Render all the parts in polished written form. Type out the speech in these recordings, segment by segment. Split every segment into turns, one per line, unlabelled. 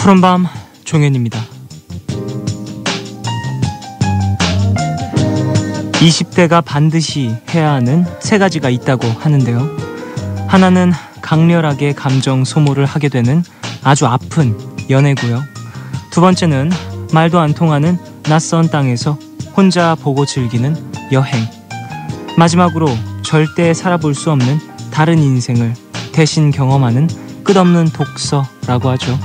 푸른밤 종현입니다. 20대가 반드시 해야 하는 세 가지가 있다고 하는데요. 하나는 강렬하게 감정 소모를 하게 되는 아주 아픈 연애고요. 두 번째는 말도 안 통하는 낯선 땅에서 혼자 보고 즐기는 여행. 마지막으로 절대 살아볼 수 없는 다른 인생을 대신 경험하는 끝없는 독서라고 하죠.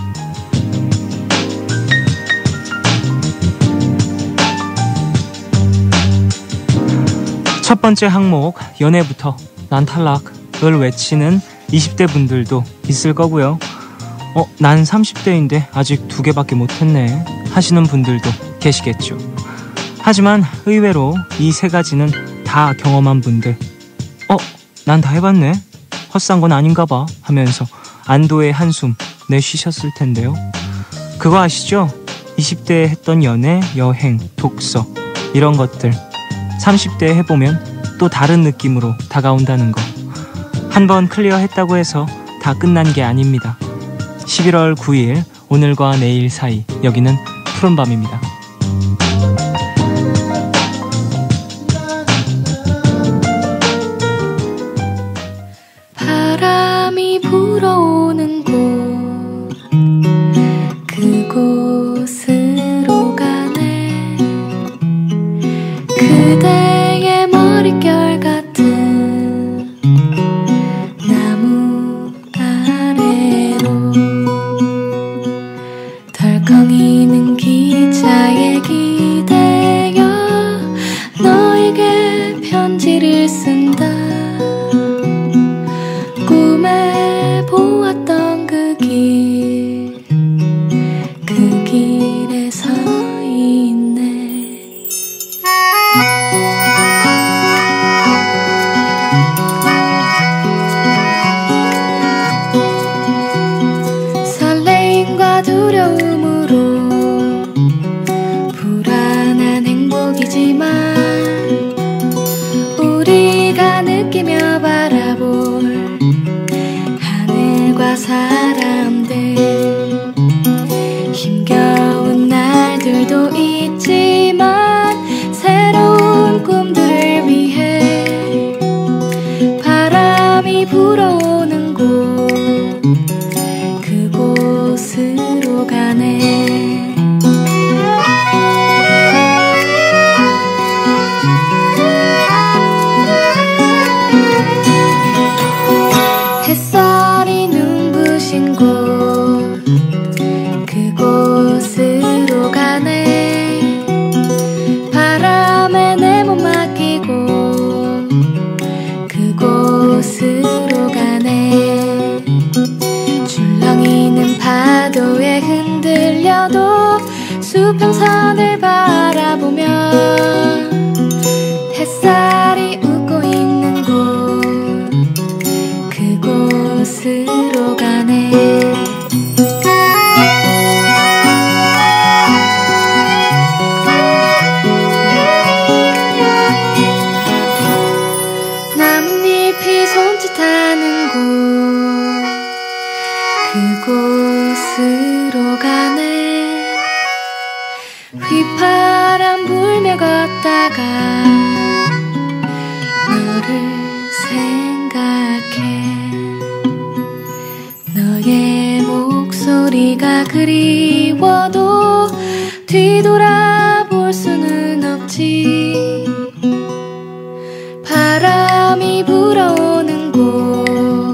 첫 번째 항목, 연애부터 난 탈락을 외치는 20대 분들도 있을 거고요. 난 30대인데 아직 2개밖에 못했네 하시는 분들도 계시겠죠. 하지만 의외로 이 세 가지는 다 경험한 분들, 난 다 해봤네, 헛산 건 아닌가 봐 하면서 안도의 한숨 내쉬셨을 텐데요. 그거 아시죠? 20대에 했던 연애, 여행, 독서 이런 것들 30대에 해보면 또 다른 느낌으로 다가온다는 거. 한번 클리어했다고 해서 다 끝난 게 아닙니다. 11월 9일 오늘과 내일 사이, 여기는 푸른밤입니다.
바람이 불어오는 곳, 그곳으로 가네. 그대의 머릿결 같은 나무 아래로 덜컹이는 기차에 기대어 너에게 편지를 쓴다. 꿈에 보았던 그 길에 서 있네. 설레임과 두려움으로 불안한 행복이지만 우리가 느끼며 바라볼 하늘과 사람들, 힘겨운 날들도 있지만 새로운 꿈들을 위해 바람이 불어오는 곳, 그곳으로 가네. 햇살이 눈부신 곳, 그곳으로 가네. 바람에 내 몸 맡기고 그곳으로 가네. 줄렁이는 파도에 흔들려도 수평선을 바라보며 햇살이 웃고 있는 곳, 그곳으로 가네. 나뭇잎이 손짓하는 곳, 그곳으로 가네. 휘파람 불며 걷다가 너를 생각해. 너의 목소리가 그리워도 뒤돌아볼 수는 없지. 바람이 불어오는 곳,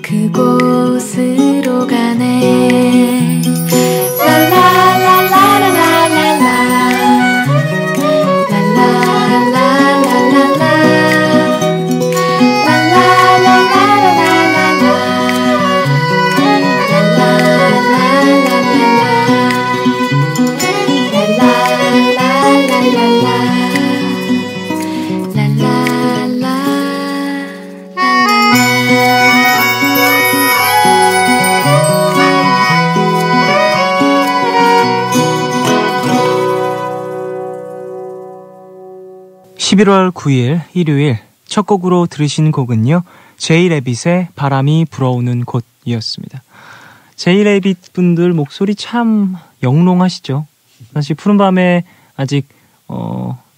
그곳으로 가네.
(11월 9일) 일요일 첫 곡으로 들으신 곡은요, 제이레빗의 바람이 불어오는 곳이었습니다. 제이레빗 분들 목소리 참 영롱하시죠. 사실 푸른밤에 아직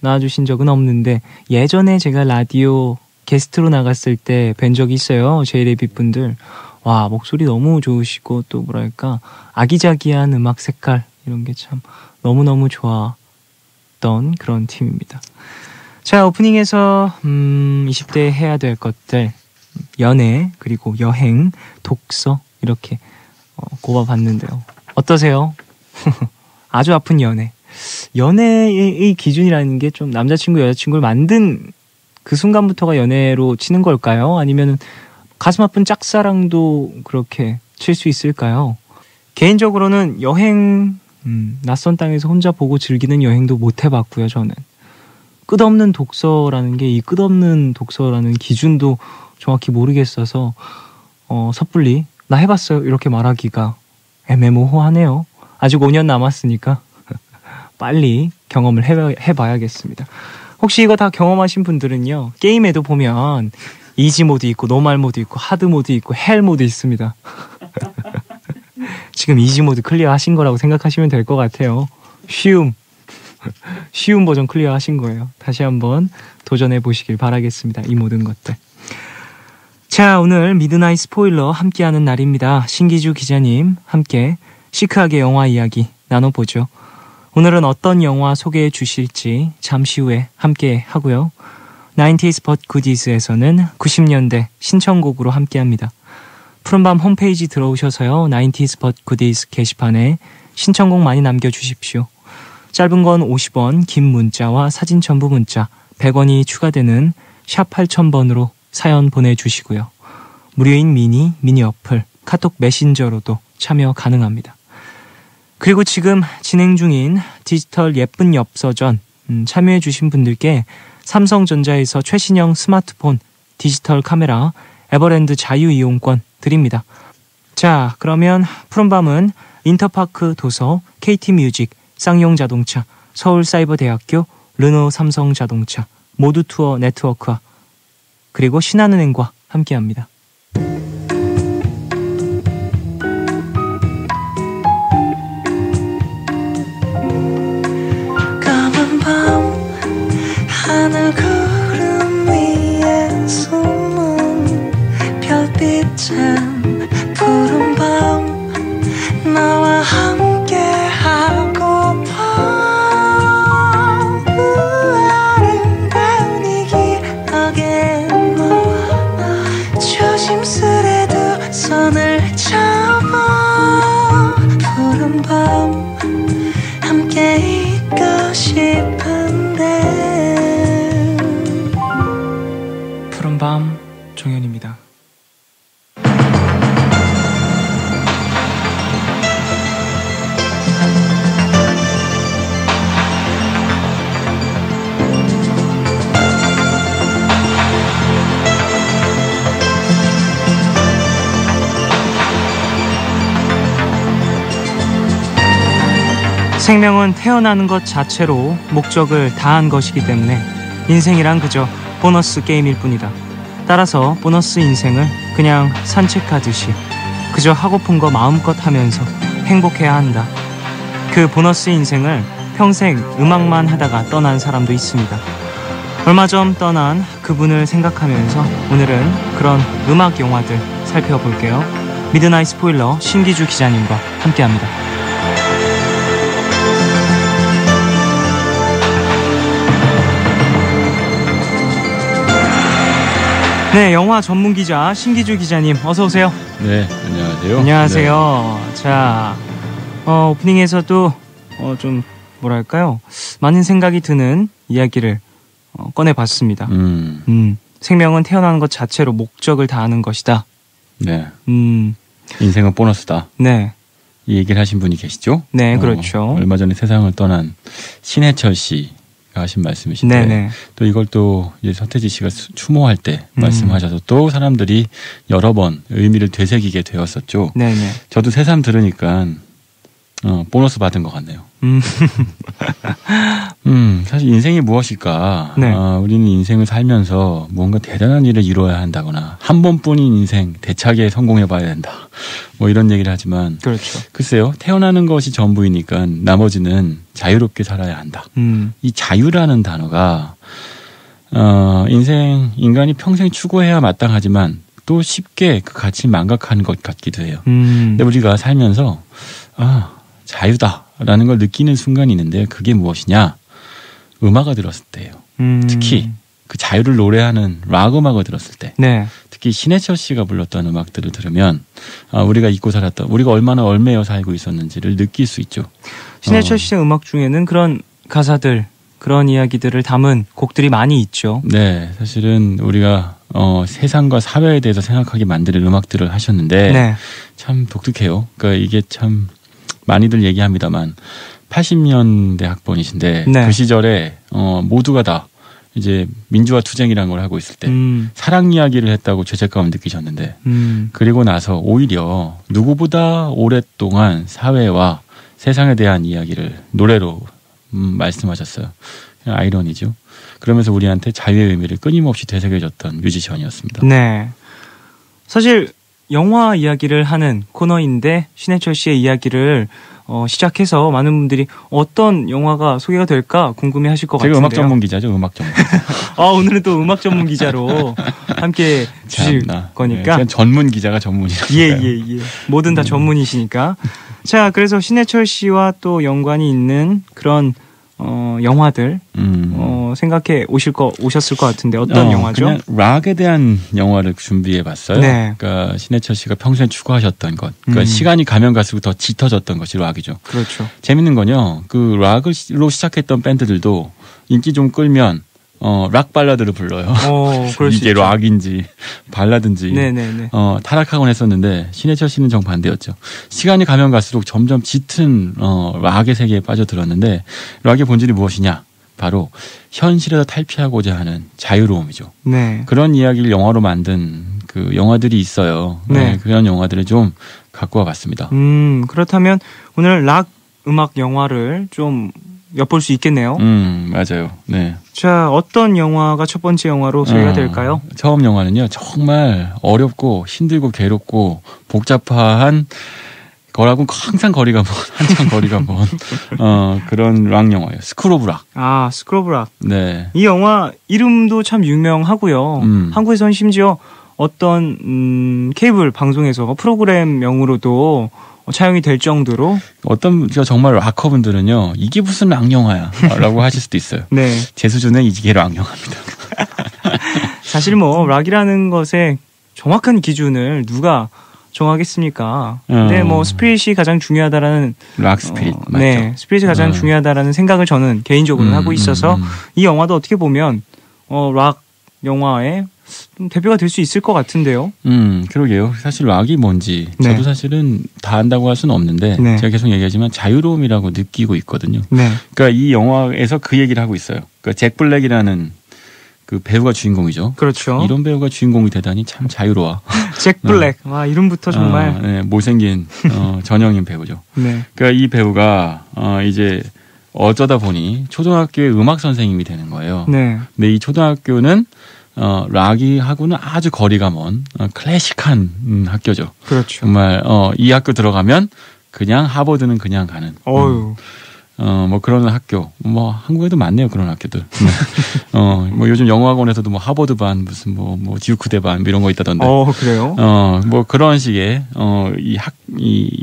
나와주신 적은 없는데 예전에 제가 라디오 게스트로 나갔을 때 뵌 적이 있어요. 제이레빗 분들. 와, 목소리 너무 좋으시고 또 뭐랄까 아기자기한 음악 색깔 이런 게 참 너무너무 좋았던 그런 팀입니다. 자, 오프닝에서 20대에 해야 될 것들, 연애, 그리고 여행, 독서 이렇게 꼽아봤는데요. 어떠세요? 아주 아픈 연애. 연애의 기준이라는 게 좀 남자친구, 여자친구를 만든 그 순간부터가 연애로 치는 걸까요? 아니면 가슴 아픈 짝사랑도 그렇게 칠 수 있을까요? 개인적으로는 여행, 낯선 땅에서 혼자 보고 즐기는 여행도 못 해봤고요, 저는. 끝없는 독서라는 게 이 끝없는 독서라는 기준도 정확히 모르겠어서 섣불리 나 해봤어요 이렇게 말하기가 애매모호하네요. 아직 5년 남았으니까 빨리 경험을 해봐야겠습니다. 혹시 이거 다 경험하신 분들은요, 게임에도 보면 이지 모드 있고 노말 모드 있고 하드 모드 있고 헬 모드 있습니다. 지금 이지 모드 클리어 하신 거라고 생각하시면 될 것 같아요. 쉬운 버전 클리어 하신 거예요. 다시 한번 도전해 보시길 바라겠습니다. 이 모든 것들. 자, 오늘 미드나잇 스포일러 함께하는 날입니다. 신기주 기자님 함께 시크하게 영화 이야기 나눠보죠. 오늘은 어떤 영화 소개해 주실지 잠시 후에 함께 하고요. 90s but goodies에서는 90년대 신청곡으로 함께합니다. 푸른밤 홈페이지 들어오셔서요, 90s but goodies 게시판에 신청곡 많이 남겨주십시오. 짧은 건 50원, 긴 문자와 사진 첨부 문자 100원이 추가되는 샵 8000번으로 사연 보내주시고요. 무료인 미니 어플, 카톡 메신저로도 참여 가능합니다. 그리고 지금 진행 중인 디지털 예쁜 엽서전 참여해주신 분들께 삼성전자에서 최신형 스마트폰, 디지털 카메라, 에버랜드 자유이용권 드립니다. 자, 그러면 푸른밤은 인터파크 도서, KT뮤직, 쌍용자동차, 서울사이버대학교, 르노 삼성자동차, 모두투어 네트워크와 그리고 신한은행과 함께합니다.
까만 밤 하늘 구름 위에 숨은 별빛은 푸른 밤 나와 함께 하고파. 아름다운 이 기억에 너와 조심스레 두 손을 잡아. 푸른 밤 함께 있고 싶은데.
푸른밤 종현입니다. 생명은 태어나는 것 자체로 목적을 다한 것이기 때문에 인생이란 그저 보너스 게임일 뿐이다. 따라서 보너스 인생을 그냥 산책하듯이 그저 하고픈 거 마음껏 하면서 행복해야 한다. 그 보너스 인생을 평생 음악만 하다가 떠난 사람도 있습니다. 얼마 전 떠난 그분을 생각하면서 오늘은 그런 음악 영화들 살펴볼게요. 미드나잇 스포일러 신기주 기자님과 함께합니다. 네, 영화 전문 기자 신기주 기자님 어서 오세요.
네, 안녕하세요.
안녕하세요. 네. 자, 오프닝에서도 좀 뭐랄까요, 많은 생각이 드는 이야기를 꺼내봤습니다. 생명은 태어나는 것 자체로 목적을 다하는 것이다.
네. 인생은 보너스다.
네.
이 얘기를 하신 분이 계시죠?
네, 그렇죠.
얼마 전에 세상을 떠난 신해철 씨가 하신 말씀이신데, 네네. 또 이걸 또 이제 서태지 씨가 추모할 때 말씀하셔서 또 사람들이 여러 번 의미를 되새기게 되었었죠.
네네.
저도 새삼 들으니까 보너스 받은 것 같네요. 사실 인생이 무엇일까?
네.
우리는 인생을 살면서 뭔가 대단한 일을 이루어야 한다거나 한 번뿐인 인생 대차게 성공해봐야 된다. 뭐 이런 얘기를 하지만
그렇죠.
글쎄요. 태어나는 것이 전부이니까 나머지는 자유롭게 살아야 한다. 이 자유라는 단어가 인간이 평생 추구해야 마땅하지만 또 쉽게 그 가치 망각하는 것 같기도 해요. 근데 우리가 살면서 자유다라는 걸 느끼는 순간이 있는데 그게 무엇이냐? 음악을 들었을 때예요. 특히 그 자유를 노래하는 락 음악을 들었을 때,
네.
특히 신해철 씨가 불렀던 음악들을 들으면 우리가 잊고 살았던, 우리가 얼마나 얼매여 살고 있었는지를 느낄 수 있죠.
신해철 씨의 음악 중에는 그런 가사들, 그런 이야기들을 담은 곡들이 많이 있죠.
네, 사실은 우리가 세상과 사회에 대해서 생각하게 만드는 음악들을 하셨는데
네.
참 독특해요. 그러니까 이게 참 많이들 얘기합니다만 80년대 학번이신데
네.
그 시절에 모두가 다 이제 민주화 투쟁이라는 걸 하고 있을 때 사랑 이야기를 했다고 죄책감을 느끼셨는데 그리고 나서 오히려 누구보다 오랫동안 사회와 세상에 대한 이야기를 노래로 말씀하셨어요. 그냥 아이러니죠. 그러면서 우리한테 자유의 의미를 끊임없이 되새겨줬던 뮤지션이었습니다.
네. 사실 영화 이야기를 하는 코너인데 신해철 씨의 이야기를 시작해서 많은 분들이 어떤 영화가 소개가 될까 궁금해하실 것 같은데요.
제가 음악 전문 기자죠. 음악 전문 기자.
오늘은 또 음악 전문 기자로 함께 주실 거니까.
네, 전문 기자가 전문이라고.
예. 뭐든 다 전문이시니까. 자, 그래서 신해철 씨와 또 연관이 있는 그런 영화들 생각해 오셨을 것 같은데 어떤 영화죠?
그냥 락에 대한 영화를 준비해봤어요.
네.
그러니까 신해철 씨가 평소에 추구하셨던 것, 그러니까 시간이 가면 갈수록 더 짙어졌던 것이 락이죠.
그렇죠.
재밌는 건요, 그 락으로 시작했던 밴드들도 인기 좀 끌면 락 발라드를 불러요. 이게 락인지 발라드인지
네네네.
타락하곤 했었는데 신해철 씨는 정반대였죠. 시간이 가면 갈수록 점점 짙은 락의 세계에 빠져들었는데 락의 본질이 무엇이냐? 바로 현실에서 탈피하고자 하는 자유로움이죠.
네.
그런 이야기를 영화로 만든 그 영화들이 있어요.
네.
그런 영화들을 좀 갖고 와봤습니다.
그렇다면 오늘 락 음악 영화를 좀 엿볼 수 있겠네요.
맞아요. 네.
자, 어떤 영화가 첫 번째 영화로 소개가 될까요?
처음 영화는요, 정말 어렵고 힘들고 괴롭고 복잡한 거라고 항상 한참 거리가 먼 그런 락 영화예요. 스쿨 오브 락.
스쿨 오브 락.
네.
이 영화 이름도 참 유명하고요. 한국에서는 심지어 어떤 케이블 방송에서 프로그램명으로도 차용이 될 정도로
어떤 정말 락커분들은요, 이게 무슨 락 영화야 라고 하실 수도 있어요.
네.
제 수준은 이게 락 영화입니다.
사실 뭐 락이라는 것의 정확한 기준을 누가 정하겠습니까? 근데 뭐 스피릿이 가장 중요하다라는
락 스피릿 맞죠?
네, 스피릿이 가장 중요하다라는 생각을 저는 개인적으로 하고 있어서 이 영화도 어떻게 보면 락 영화의 대표가 될 수 있을 것 같은데요.
그러게요. 사실 락이 뭔지 저도 사실은 다 안다고 할 수는 없는데 제가 계속 얘기하지만 자유로움이라고 느끼고 있거든요.
네.
그러니까 이 영화에서 그 얘기를 하고 있어요. 그러니까 잭 블랙이라는 그 배우가 주인공이죠.
그렇죠.
이런 배우가 주인공이 되다니 참 자유로워.
잭 블랙. 와, 이름부터 정말
네, 못생긴 전형인 배우죠.
네.
그러니까 이 배우가 이제 어쩌다 보니 초등학교의 음악 선생님이 되는 거예요.
네.
근데 이 초등학교는 락이하고는 아주 거리가 먼 클래식한 학교죠.
그렇죠.
정말 이 학교 들어가면 그냥 하버드는 그냥 가는. 뭐 그런 학교. 뭐 한국에도 많네요, 그런 학교들. 뭐 요즘 영어학원에서도 뭐 하버드 반 무슨 뭐 디우크대 반 이런 거 있다던데.
그래요?
뭐 그런 식의 이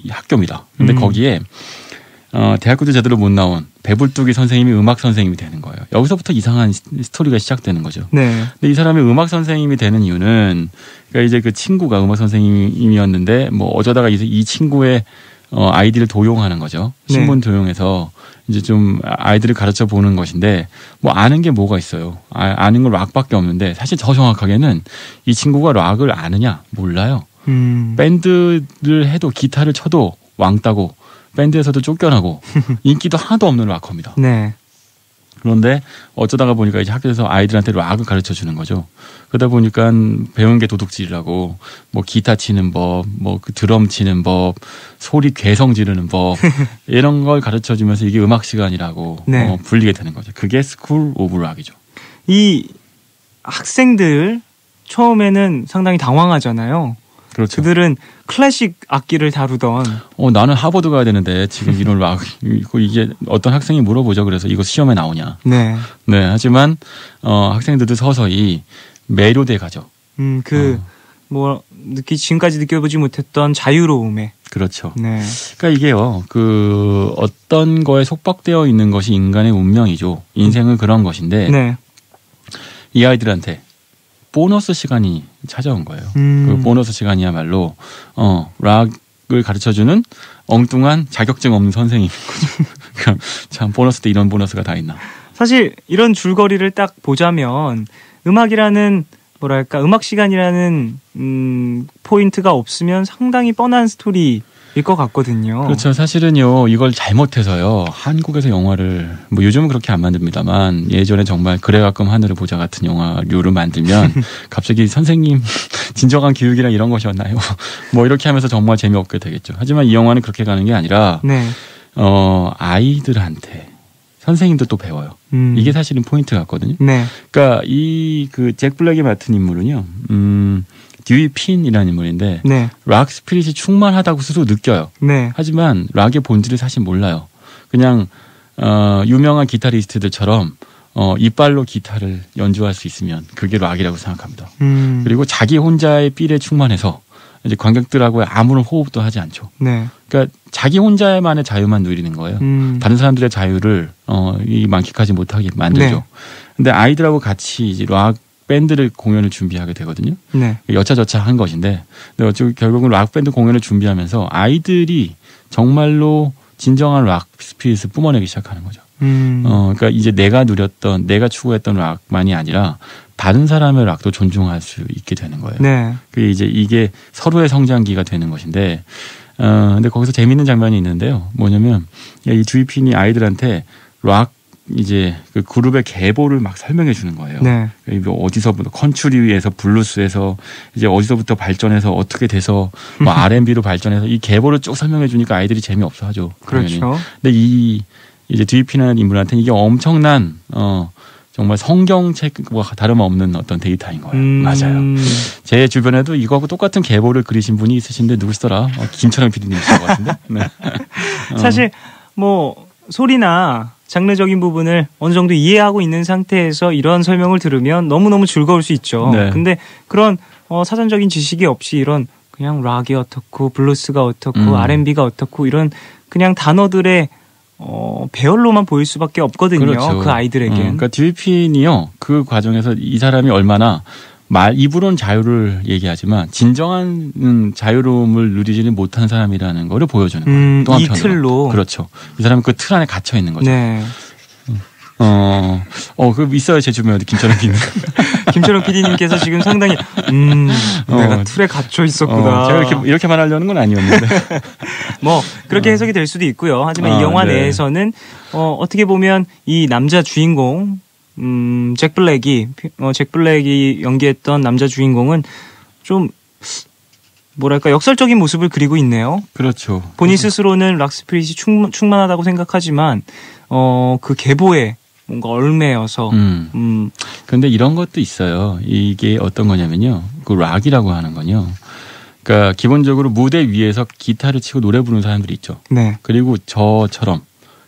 학교입니다. 근데 거기에 대학교도 제대로 못 나온 배불뚝이 선생님이 음악 선생님이 되는 거예요. 여기서부터 이상한 스토리가 시작되는 거죠.
네.
근데 이 사람이 음악 선생님이 되는 이유는, 그러니까 이제 그 친구가 음악 선생님이었는데 뭐 어쩌다가 이 친구의 아이디를 도용하는 거죠. 신문 도용해서 이제 좀 아이들을 가르쳐 보는 것인데, 뭐 아는 게 뭐가 있어요. 아는 건 락밖에 없는데, 사실 더 정확하게는 이 친구가 락을 아느냐 몰라요. 밴드를 해도 기타를 쳐도 왕따고 밴드에서도 쫓겨나고 인기도 하나도 없는 락커입니다.
네.
그런데 어쩌다가 보니까 이제 학교에서 아이들한테 락을 가르쳐 주는 거죠. 그러다 보니까 배운 게 도둑질이라고 뭐 기타 치는 법, 뭐 그 드럼 치는 법, 소리 괴성 지르는 법 이런 걸 가르쳐 주면서 이게 음악 시간이라고
네.
불리게 되는 거죠. 그게 스쿨 오브 락이죠.
이 학생들 처음에는 상당히 당황하잖아요.
그렇죠.
그들은 클래식 악기를 다루던
나는 하버드 가야 되는데 지금 이런 락 이게 어떤 학생이 물어보죠. 그래서 이거 시험에 나오냐.
네.
네. 하지만 학생들도 서서히 메로디에 가죠.
뭐 지금까지 느껴보지 못했던 자유로움에.
그렇죠.
네.
그러니까 이게요. 그 어떤 거에 속박되어 있는 것이 인간의 운명이죠. 인생은 그런 것인데
네.
이 아이들한테 보너스 시간이 찾아온 거예요. 그 보너스 시간이야말로 락을 가르쳐주는 엉뚱한 자격증 없는 선생님인 거죠. 참 보너스 때 이런 보너스가 다 있나.
사실 이런 줄거리를 딱 보자면 음악이라는 뭐랄까 음악 시간이라는 포인트가 없으면 상당히 뻔한 스토리일 것 같거든요.
그렇죠. 사실은요 이걸 잘못해서요 한국에서 영화를 뭐 요즘은 그렇게 안 만듭니다만 예전에 정말 그래 가끔 하늘을 보자 같은 영화류를 만들면 갑자기 선생님 진정한 교육이란 이런 것이었나요? 뭐 이렇게 하면서 정말 재미없게 되겠죠. 하지만 이 영화는 그렇게 가는 게 아니라
네.
아이들한테 선생님도 또 배워요. 이게 사실은 포인트 같거든요.
네.
그러니까 이 그 잭 블랙이 맡은 인물은요. 듀이 핀이라는 인물인데
네.
락 스피릿이 충만하다고 스스로 느껴요.
네.
하지만 락의 본질을 사실 몰라요. 그냥 유명한 기타리스트들처럼 이빨로 기타를 연주할 수 있으면 그게 락이라고 생각합니다. 그리고 자기 혼자의 필에 충만해서 이제 관객들하고 아무런 호흡도 하지 않죠.
네.
그러니까 자기 혼자만의 자유만 누리는 거예요. 다른 사람들의 자유를 만끽하지 못하게 만들죠.
네.
근데 아이들하고 같이 이제 락 밴드를 공연을 준비하게 되거든요.
네.
여차저차 한 것인데 결국은 락 밴드 공연을 준비하면서 아이들이 정말로 진정한 락 스피릿을 뿜어내기 시작하는 거죠. 그러니까 이제 내가 누렸던, 내가 추구했던 락만이 아니라 다른 사람의 락도 존중할 수 있게 되는 거예요.
네.
이게 서로의 성장기가 되는 것인데, 근데 거기서 재밌는 장면이 있는데요. 뭐냐면 이 주이핀이 아이들한테 락 이제 그 그룹의 계보를 막 설명해 주는 거예요.
네.
어디서부터 컨츄리에서 블루스에서 이제 어디서부터 발전해서 어떻게 돼서 뭐 R&B로 발전해서 이 계보를 쭉 설명해 주니까 아이들이 재미없어 하죠.
그렇죠.
근데 이제 주이핀이라는 인물한테 이게 엄청난 정말 성경책과 다름없는 어떤 데이터인 거예요. 맞아요. 제 주변에도 이거하고 똑같은 계보를 그리신 분이 있으신데 누구시더라? 김철영 PD님이신 것 같은데. 네.
사실 뭐 소리나 장르적인 부분을 어느 정도 이해하고 있는 상태에서 이런 설명을 들으면 너무너무 즐거울 수 있죠.
네.
근데 그런 사전적인 지식이 없이 이런 그냥 락이 어떻고 블루스가 어떻고 R&B가 어떻고 이런 그냥 단어들의 배열로만 보일 수밖에 없거든요.
그렇죠.
그 아이들에겐.
그러니까 듀이핀이요. 그 과정에서 이 사람이 얼마나 입으로는 자유를 얘기하지만 진정한 자유로움을 누리지는 못한 사람이라는 거를 보여주는 거예요. 또 한편으로.
이 틀로.
그렇죠. 이 사람은 그 틀 안에 갇혀 있는 거죠.
네.
그 있어요. 제 주변에 김철영 PD님.
김철영 PD님께서 지금 상당히 내가 틀에 갇혀 있었구나.
제가 이렇게 말하려는 건 아니었는데.
뭐 그렇게 해석이 될 수도 있고요. 하지만 이 영화
네.
내에서는 어떻게 보면 이 남자 주인공 잭 블랙이 연기했던 남자 주인공은 좀 뭐랄까 역설적인 모습을 그리고 있네요.
그렇죠.
본인 스스로는 락 스피릿이 충만하다고 생각하지만 그 계보에 뭔가 얼매여서.
그런데 이런 것도 있어요. 이게 어떤 거냐면요. 그 락이라고 하는 건요. 그러니까 기본적으로 무대 위에서 기타를 치고 노래 부르는 사람들이 있죠.
네.
그리고 저처럼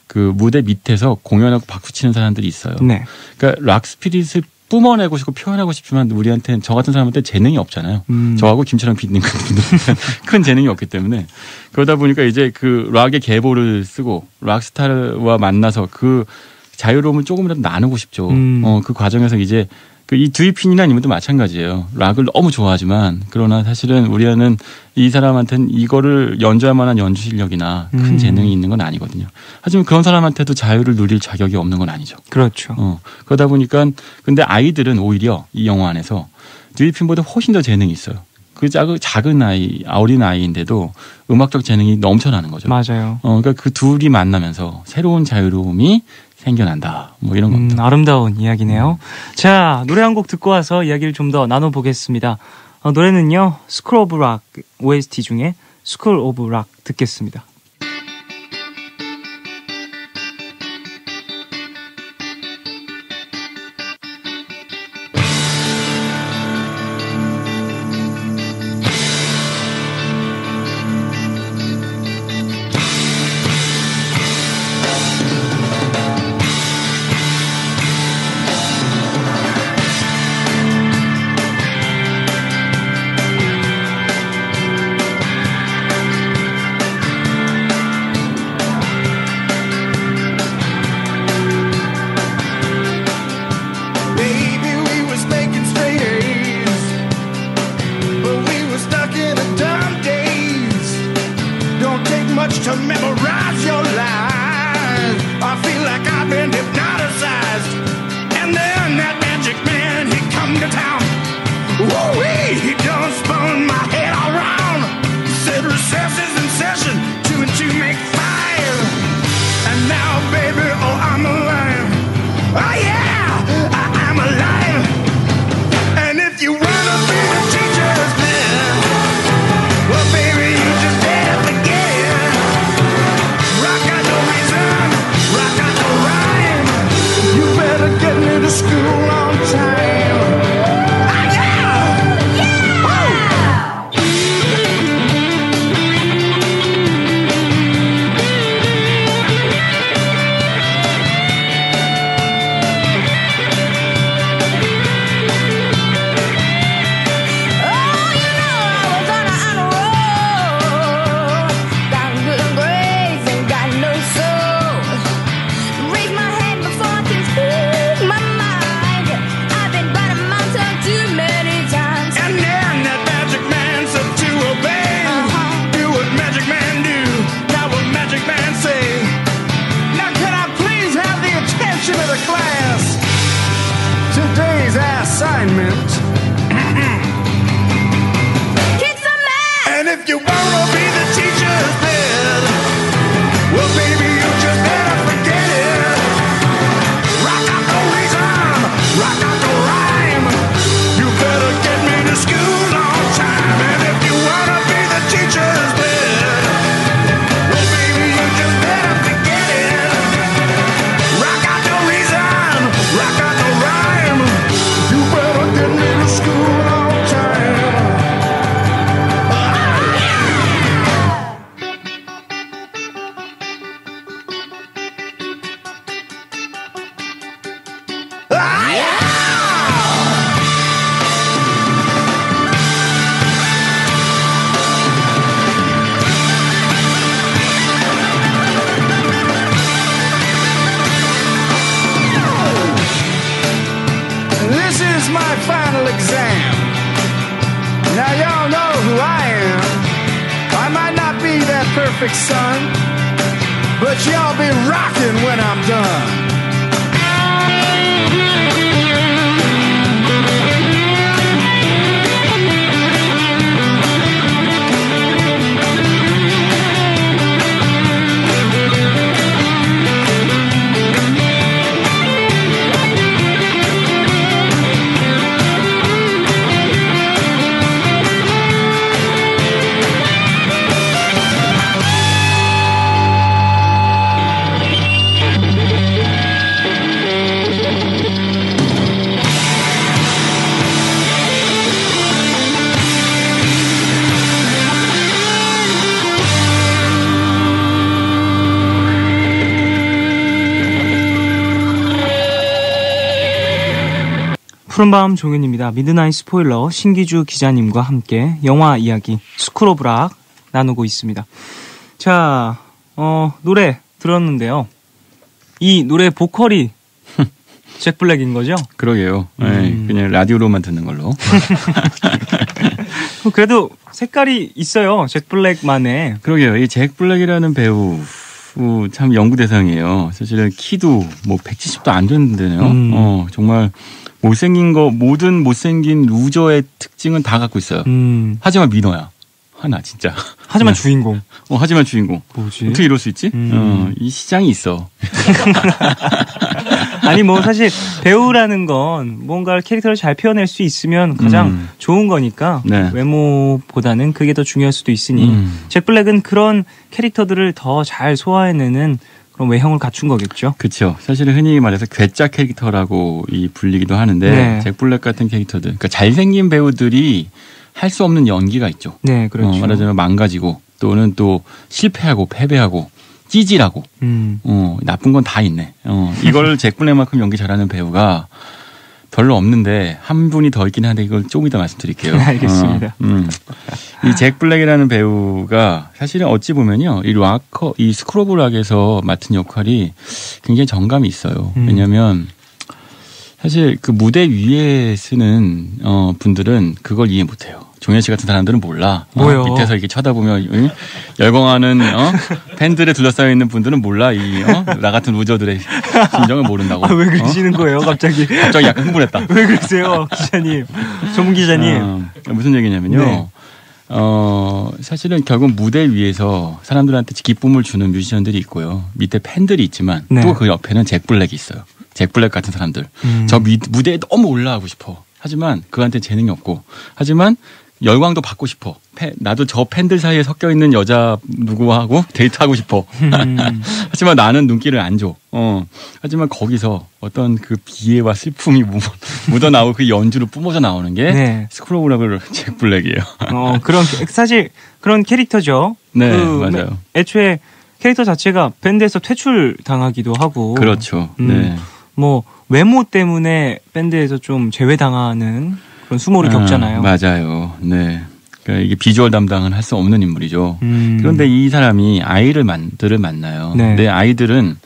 그 무대 밑에서 공연하고 박수 치는 사람들이 있어요.
네.
그러니까 락 스피릿을 뿜어내고 싶고 표현하고 싶지만 우리한테는 저 같은 사람한테 재능이 없잖아요. 저하고 김철영 PD님 같은 분들은 큰 재능이 없기 때문에 그러다 보니까 이제 그 락의 계보를 쓰고 락스타와 만나서 그 자유로움을 조금이라도 나누고 싶죠. 그 과정에서 이제 이 듀이핀이라는 인물도 마찬가지예요. 락을 너무 좋아하지만 그러나 사실은 우리는 이 사람한테는 이거를 연주할 만한 연주 실력이나 큰 재능이 있는 건 아니거든요. 하지만 그런 사람한테도 자유를 누릴 자격이 없는 건 아니죠.
그렇죠.
그러다 보니까 근데 아이들은 오히려 이 영화 안에서 듀이핀보다 훨씬 더 재능이 있어요. 그 작은 아이, 어린 아이인데도 음악적 재능이 넘쳐나는 거죠.
맞아요.
그러니까 그 둘이 만나면서 새로운 자유로움이 생겨난다. 뭐 이런 겁니다.
아름다운 이야기네요. 자, 노래 한 곡 듣고 와서 이야기를 좀 더 나눠보겠습니다. 노래는요, 스쿨 오브 락 OST 중에 스쿨 오브 락 듣겠습니다.
To memorize your lies, I feel like I've been hypnotized. And then that magic man, he come to town. Woo-wee, he done spun my head all round. Said recess is in session, 2 and 2 make 5. And now, baby, oh, I'm alive. Oh yeah, I'm alive. And if you wanna be the teacher's man, well, baby, you just better forget it. Rock got no reason, rock got no rhyme. You better get me to school on time. Ah, yeah! Yeah! Oh, you know I was on a roll. Got good grades and got no soul. Raise my head before I can speak my mind. I've been biting my tongue too many times. And then that magic man said to obey. Do what magic man do. Now what magic man say. Now can I please have the attention of the class? Today's assignment. Kick some ass! And if you wanna be the teacher's pet, well, baby, you just better forget it. Rock out the reason, rock out the rhyme. You better get me to school on time. And if you wanna be the teacher's pet, well, baby, you just better forget it. Rock out the reason, rock out the rhyme. You better get me to school on time. Ah, yeah! This is my final exam. Now y'all know who I am. I might not be that perfect son, but y'all be rocking when I'm done.
푸른밤 종윤입니다. 미드나잇 스포일러 신기주 기자님과 함께 영화 이야기 스쿨 오브 락 나누고 있습니다. 자, 노래 들었는데요. 이 노래 보컬이 잭 블랙인 거죠?
그러게요. 네, 그냥 라디오로만 듣는 걸로.
그래도 색깔이 있어요. 잭 블랙만의.
그러게요. 이 잭 블랙이라는 배우 참 연구 대상이에요. 사실은 키도 뭐 170도 안 되는데요. 정말 모든 못생긴 루저의 특징은 다 갖고 있어요. 하지만 민어야. 하나 진짜.
하지만 주인공.
하지만 주인공.
뭐지?
어떻게 이럴 수 있지? 이 시장이 있어.
아니 뭐 사실 배우라는 건 뭔가 캐릭터를 잘 표현할 수 있으면 가장 좋은 거니까
네.
외모보다는 그게 더 중요할 수도 있으니 잭 블랙은 그런 캐릭터들을 더 잘 소화해내는 그런 외형을 갖춘 거겠죠.
그렇죠. 사실은 흔히 말해서 괴짜 캐릭터라고 불리기도 하는데
네.
잭 블랙 같은 캐릭터들, 그러니까 잘생긴 배우들이 할 수 없는 연기가 있죠.
네, 그렇죠.
말하자면 망가지고 또는 또 실패하고 패배하고 찌질하고 나쁜 건 다 있네. 이걸 잭 블랙만큼 연기 잘하는 배우가 별로 없는데 한 분이 더 있긴 한데 이걸 조금 이따 말씀드릴게요.
알겠습니다.
이 잭 블랙이라는 배우가 사실은 어찌 보면요, 이 스쿨 오브 락에서 맡은 역할이 굉장히 정감이 있어요. 왜냐하면 사실 그 무대 위에 쓰는 분들은 그걸 이해 못해요. 종현 씨 같은 사람들은 몰라.
뭐요?
밑에서 이렇게 쳐다보면 열광하는 팬들에 둘러싸여 있는 분들은 몰라. 나 같은 루저들의 심정을 모른다고.
왜 그러시는 거예요, 갑자기?
갑자기 약간 흥분했다.
왜 그러세요, 기자님? 전문 기자님.
무슨 얘기냐면요.
네.
사실은 결국 무대 위에서 사람들한테 기쁨을 주는 뮤지션들이 있고요. 밑에 팬들이 있지만
네.
또 그 옆에는 잭 블랙이 있어요. 잭 블랙 같은 사람들. 저 무대에 너무 올라가고 싶어. 하지만 그한테 재능이 없고. 하지만 열광도 받고 싶어. 나도 저 팬들 사이에 섞여 있는 여자 누구하고 데이트하고 싶어. 하지만 나는 눈길을 안 줘. 하지만 거기서 어떤 그 비애와 슬픔이 묻어나오고 그 연주로 뿜어져 나오는 게
네.
스쿨 오브 락을 잭 블랙이에요.
사실 그런 캐릭터죠.
네, 맞아요.
애초에 캐릭터 자체가 밴드에서 퇴출 당하기도 하고.
그렇죠. 네.
뭐 외모 때문에 밴드에서 좀 제외당하는 그런 수모를 겪잖아요.
맞아요. 네. 그러니까 이게 비주얼 담당은 할 수 없는 인물이죠. 그런데 이 사람이 아이들을 만나요.
네.
근데 아이들은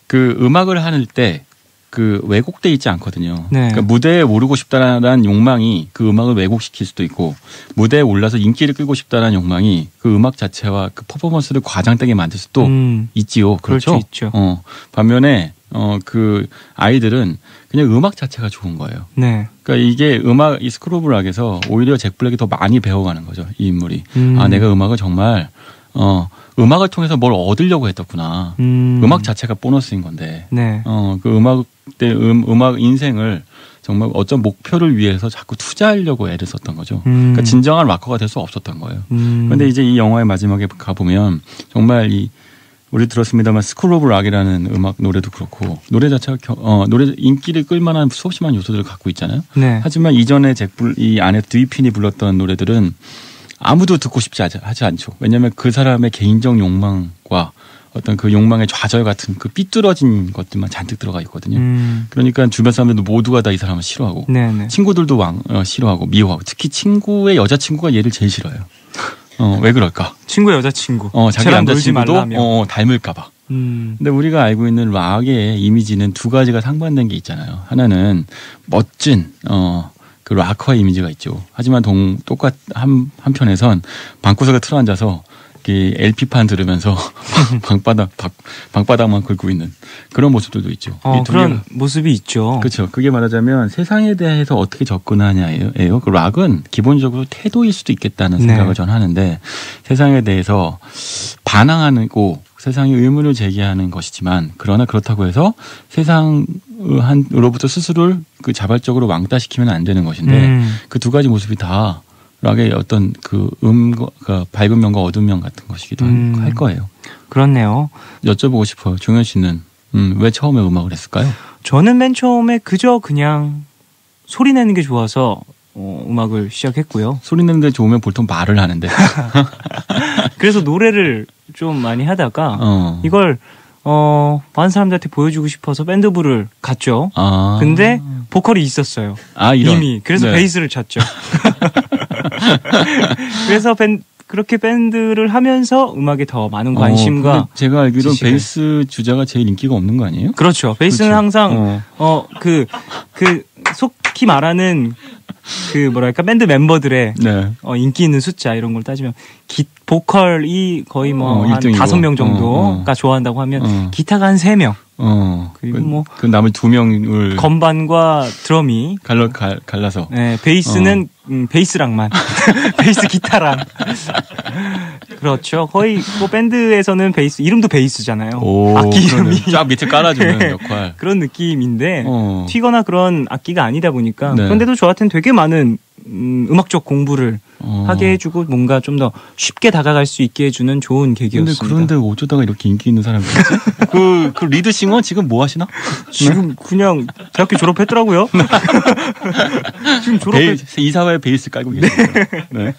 그 음악을 할 때 그 왜곡돼 있지 않거든요.
네.
그러니까 무대에 오르고 싶다라는 욕망이 그 음악을 왜곡시킬 수도 있고 무대에 올라서 인기를 끌고 싶다라는 욕망이 그 음악 자체와 그 퍼포먼스를 과장되게 만들 수도 있지요. 그렇죠.
있죠.
반면에 그 아이들은 그냥 음악 자체가 좋은 거예요.
네.
그러니까 이게 이 스쿨 오브 락에서 오히려 잭 블랙이 더 많이 배워가는 거죠. 이 인물이. 내가 음악을 정말 음악을 통해서 뭘 얻으려고 했었구나. 음악 자체가 보너스인 건데.
네.
그 음악 인생을 정말 어떤 목표를 위해서 자꾸 투자하려고 애를 썼던 거죠. 그러니까 진정한 락커가 될 수 없었던 거예요. 그런데 이제 이 영화의 마지막에 가보면 정말 우리 들었습니다만 스쿨 오브 락이라는 음악 노래도 그렇고 노래 자체가 노래 인기를 끌만한 수없이 많은 요소들을 갖고 있잖아요.
네.
하지만 이전에 이 안에 드위핀이 불렀던 노래들은 아무도 듣고 싶지 하지 않죠. 왜냐하면 그 사람의 개인적 욕망과 어떤 그 욕망의 좌절 같은 그 삐뚤어진 것들만 잔뜩 들어가 있거든요. 그러니까 주변 사람들도 모두가 다 이 사람을 싫어하고
네네.
친구들도 싫어하고 미워하고 특히 친구의 여자친구가 얘를 제일 싫어해요. 왜 그럴까?
친구의 여자친구.
자기 남자친구도 닮을까 봐. 근데 우리가 알고 있는 락의 이미지는 두 가지가 상반된 게 있잖아요. 하나는 멋진 그 락커의 이미지가 있죠. 하지만 한편에선 방구석에 틀어앉아서 LP판 들으면서 방바닥만 긁고 있는 그런 모습들도 있죠.
그런 모습이 있죠.
그렇죠. 그게 말하자면 세상에 대해서 어떻게 접근하냐예요. 그 락은 기본적으로 태도일 수도 있겠다는 생각을 전 하는데 세상에 대해서 반항하고 세상에 의문을 제기하는 것이지만 그러나 그렇다고 해서 세상으로부터 스스로를 그 자발적으로 왕따시키면 안 되는 것인데 그 두 가지 모습이 다 락의 어떤 그 밝은 면과 어두운 면 같은 것이기도 할 거예요.
그렇네요.
여쭤보고 싶어요. 종현 씨는 왜 처음에 음악을 했을까요?
저는 맨 처음에 그냥 소리 내는 게 좋아서 음악을 시작했고요.
소리 내는 게 좋으면 보통 말을 하는데.
그래서 노래를 좀 많이 하다가 이걸 많은 사람들한테 보여주고 싶어서 밴드부를 갔죠. 근데 보컬이 있었어요. 이미. 그래서 베이스를 쳤죠. 그래서 그렇게 밴드를 하면서 음악에 더 많은 관심과
제가 알기로는 베이스 주자가 제일 인기가 없는 거 아니에요?
그렇죠. 베이스는 그렇죠. 항상 속히 말하는 밴드 멤버들의 인기 있는 숫자 이런 걸 따지면 보컬이 거의 한 5명 정도가 좋아한다고 하면 기타가 한 3명. 그리고
그 나머지 2명을
건반과 드럼이
갈라서.
네, 베이스는 베이스랑만 베이스 기타랑 그렇죠. 거의 뭐 밴드에서는 베이스 이름도 베이스잖아요.
오,
악기 이름이
쫙 밑에 깔아주는 역할.
그런 느낌인데 튀거나 그런 악기가 아니다 보니까
네.
그런데도 저한테는 되게 많은 음악적 공부를 하게 해주고 뭔가 좀 더 쉽게 다가갈 수 있게 해주는 좋은 계기였습니다.
그런데 어쩌다가 이렇게 인기 있는 사람이지? 그 리드싱어 지금 뭐 하시나?
지금 그냥 대학교 졸업했더라고요. 지금
이사회 베이스 깔고 계세요. 네.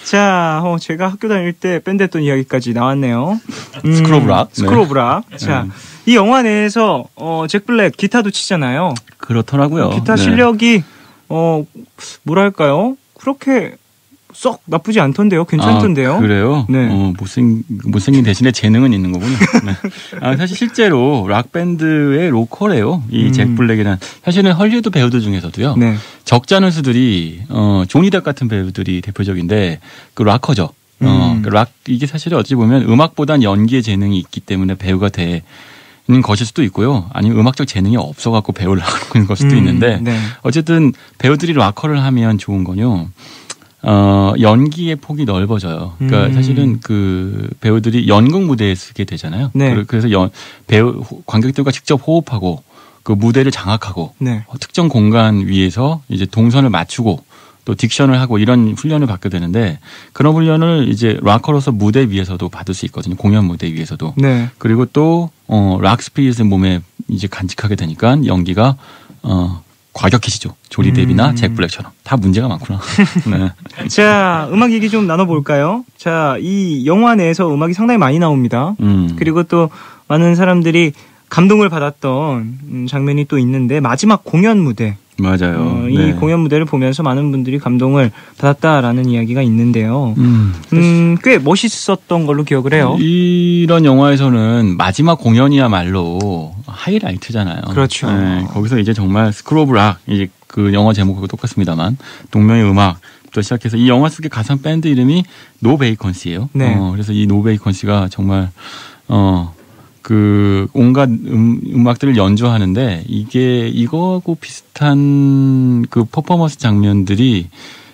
자, 제가 학교 다닐 때 밴드 했던 이야기까지 나왔네요.
스쿨 오브 락.
스쿨 오브 락. 자, 이 영화 내에서 잭 블랙 기타도 치잖아요.
그렇더라고요.
기타 실력이 뭐랄까요? 그렇게 썩 나쁘지 않던데요. 괜찮던데요.
그래요?
네.
못생긴 대신에 재능은 있는 거군요. 네. 사실 실제로 락밴드의 로컬이에요. 이 잭 블랙이란. 사실은 헐리우드 배우들 중에서도요.
네.
적지 않은 수들이, 조니 뎁 같은 배우들이 대표적인데, 그 락커죠. 이게 사실 어찌 보면 음악보단 연기의 재능이 있기 때문에 배우가 되는 것일 수도 있고요. 아니면 음악적 재능이 없어갖고 배우를 하는 걸 수도 있는데,
네.
어쨌든 배우들이 락커를 하면 좋은 건요. 연기의 폭이 넓어져요. 그러니까 사실은 그 배우들이 연극 무대에 서게 되잖아요.
네.
그래서 관객들과 직접 호흡하고 그 무대를 장악하고
네.
특정 공간 위에서 이제 동선을 맞추고 또 딕션을 하고 이런 훈련을 받게 되는데 그런 훈련을 이제 락커로서 무대 위에서도 받을 수 있거든요. 공연 무대 위에서도. 네. 그리고 또 락 스피릿을 몸에 이제 간직하게 되니까 연기가 과격해지죠. 조니 뎁이나 잭 블랙처럼. 다 문제가 많구나. 네.
자, 음악 얘기 좀 나눠볼까요? 자, 이 영화 내에서 음악이 상당히 많이 나옵니다. 그리고 또 많은 사람들이 감동을 받았던 장면이 또 있는데 마지막 공연 무대.
맞아요.
이
네.
공연 무대를 보면서 많은 분들이 감동을 받았다라는 이야기가 있는데요. 꽤 멋있었던 걸로 기억을 해요.
이런 영화에서는 마지막 공연이야말로 하이라이트잖아요.
그렇죠.
네, 거기서 이제 정말 스쿨 오브 락, 이제 그 영화 제목하고 똑같습니다만 동명의 음악부터 시작해서 이 영화 속의 가상 밴드 이름이 노 베이컨스예요.
네.
그래서 이 노 베이컨스가 정말 그 온갖 음악들을 연주하는데 이거하고 비슷한 그 퍼포먼스 장면들이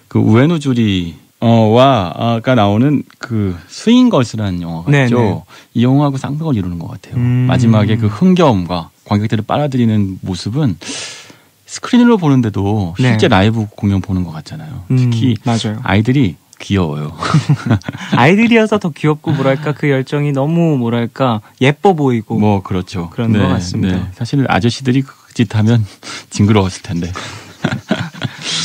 그 우에노 주리가 나오는 그 스윙걸스라는 영화가
네네.
있죠. 이 영화하고 쌍벽을 이루는 것 같아요. 마지막에 그 흥겨움과 관객들을 빨아들이는 모습은 스크린으로 보는데도 실제
네.
라이브 공연 보는 것 같잖아요. 특히
맞아요.
아이들이 귀여워요.
아이들이어서 더 귀엽고 뭐랄까 그 열정이 너무 뭐랄까 예뻐 보이고
뭐 그렇죠.
그런 것 같습니다.
네. 사실 아저씨들이 그 짓 하면 징그러웠을 텐데.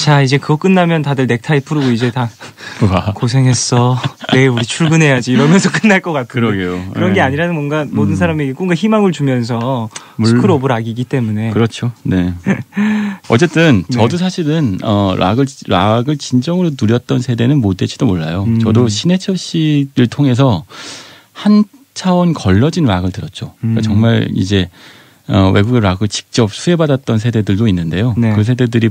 자, 이제 그거 끝나면 다들 넥타이 풀고 이제 다 고생했어. 내일 우리 출근해야지 이러면서 끝날 것 같아요.
그러게요.
그런 게 아니라는 뭔가 모든 사람에게 꿈과 희망을 주면서 스쿨 오브 락이기 때문에.
그렇죠. 네. 어쨌든 저도 사실은 락을 진정으로 누렸던 세대는 못 될지도 몰라요. 저도 신해철 씨를 통해서 한 차원 걸러진 락을 들었죠. 그러니까 정말 이제 외국의 락을 직접 수혜받았던 세대들도 있는데요.
네.
그 세대들이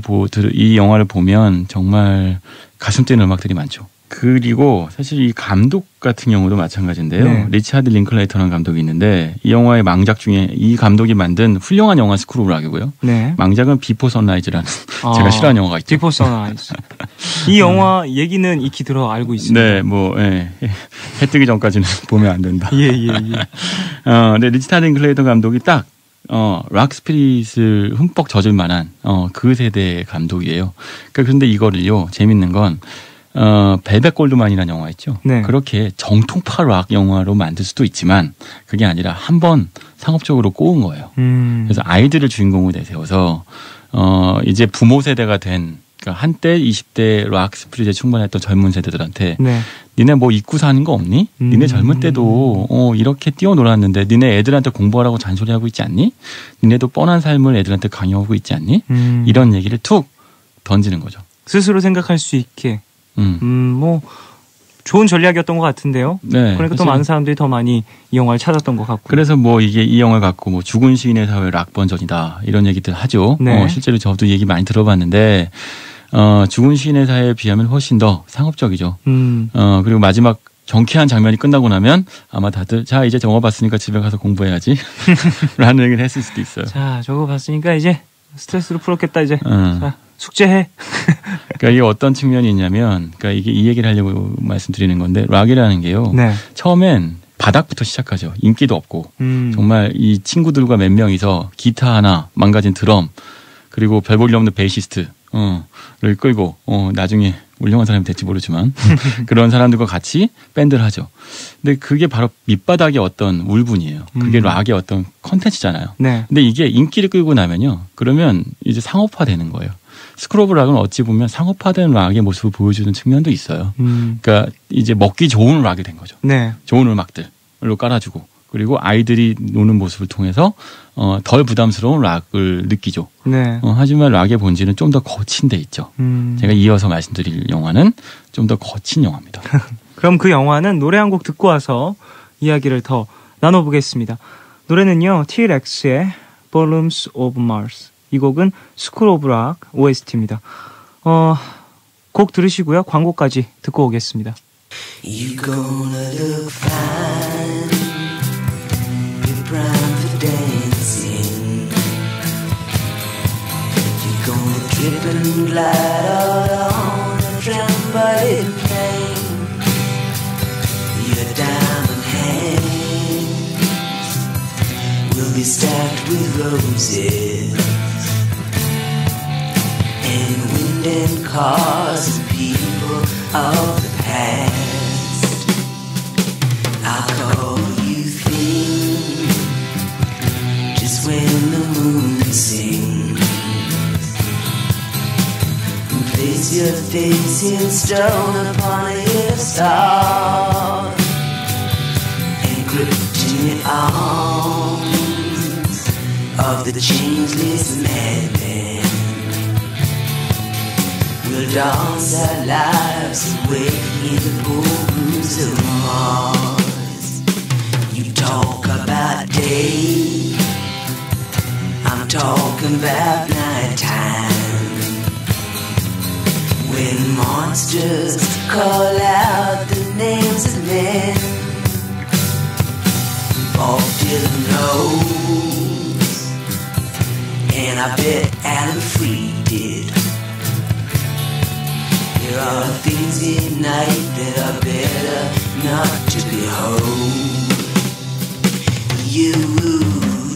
이 영화를 보면 정말 가슴 뛰는 음악들이 많죠. 그리고 사실 이 감독 같은 경우도 마찬가지인데요.
네.
리차드 링클레이터라는 감독이 있는데 이 영화의 망작 중에 이 감독이 만든 훌륭한 영화 스쿨 오브 락이고요.
네.
망작은 비포 선라이즈라는 제가 싫어하는 영화가 있죠.
비포 선라이즈. 이 영화 얘기는 익히 들어 알고 있습니다.
네, 해 뜨기 전까지는 보면 안 된다.
예.
근데 리차드 링클레이터 감독이 딱 락 스피릿을 흠뻑 젖을 만한 그 세대의 감독이에요. 그러니까 그런데 이거를요, 재밌는 건 벨벳 골드만이라는 영화 있죠.
네.
그렇게 정통파 락 영화로 만들 수도 있지만 그게 아니라 한번 상업적으로 꼬은 거예요. 그래서 아이들을 주인공으로 내세워서 이제 부모 세대가 된 그러니까 한때 20대 락 스피릿에 충만했던 젊은 세대들한테
네.
니네 뭐 입고 사는 거 없니? 니네 젊을 때도 이렇게 뛰어놀았는데 니네 애들한테 공부하라고 잔소리하고 있지 않니? 니네도 뻔한 삶을 애들한테 강요하고 있지 않니? 이런 얘기를 툭 던지는 거죠.
스스로 생각할 수 있게. 뭐 좋은 전략이었던 것 같은데요.
네,
그러니까 또 많은 사람들이 더 많이 이 영화를 찾았던 것 같고.
그래서 이게 이 영화를 갖고 죽은 시인의 사회 락 버전이다 이런 얘기들 하죠.
네.
실제로 저도 얘기 많이 들어봤는데 죽은 시인의 사회에 비하면 훨씬 더 상업적이죠. 그리고 마지막 경쾌한 장면이 끝나고 나면 아마 다들 자 이제 영화 봤으니까 집에 가서 공부해야지 라는 얘기를 했을 수도 있어요.
자, 저거 봤으니까 이제 스트레스를 풀었겠다 이제. 자, 숙제해.
그러니까 이게 어떤 측면이 있냐면, 그러니까 이게 이 얘기를 하려고 말씀드리는 건데, 락이라는 게요.
네.
처음엔 바닥부터 시작하죠. 인기도 없고 정말 이 친구들과 몇 명이서 기타 하나, 망가진 드럼, 그리고 별 볼일 없는 베이시스트 를 끌고 나중에 훌륭한 사람이 될지 모르지만 그런 사람들과 같이 밴드를 하죠. 근데 그게 바로 밑바닥의 어떤 울분이에요. 그게 락의 어떤 컨텐츠잖아요.
네.
근데 이게 인기를 끌고 나면요. 그러면 이제 상업화되는 거예요. 스쿨 오브 락은 어찌 보면 상업화된 락의 모습을 보여주는 측면도 있어요. 그러니까 이제 먹기 좋은 락이 된 거죠.
네.
좋은 음악들로 깔아주고 그리고 아이들이 노는 모습을 통해서 덜 부담스러운 락을 느끼죠.
네.
하지만 락의 본질은 좀 더 거친 데 있죠. 제가 이어서 말씀드릴 영화는 좀 더 거친 영화입니다.
그럼 그 영화는 노래 한 곡 듣고 와서 이야기를 더 나눠보겠습니다. 노래는요, T-Rex의 Volumes of Mars. 이 곡은 스쿨 오브 락 OST입니다. 곡 들으시고요. 광고까지 듣고 오겠습니다.
You gonna look fine, you're prime for dancing. You're gonna trip and glide out on a trampoline thing. Your diamond hands will be stacked with roses, and wind and cars and people of the past. I'll call you thin just when the moon sings, and place your face in stone upon a hill star, and grip in your arms of the changeless madman. We'll dance our lives away in the ballrooms of Mars. You talk about day, I'm talking about nighttime, when monsters call out the names of men. Bob Dylan knows, and I bet Alan Freed did. There are things in night that are better not to behold. You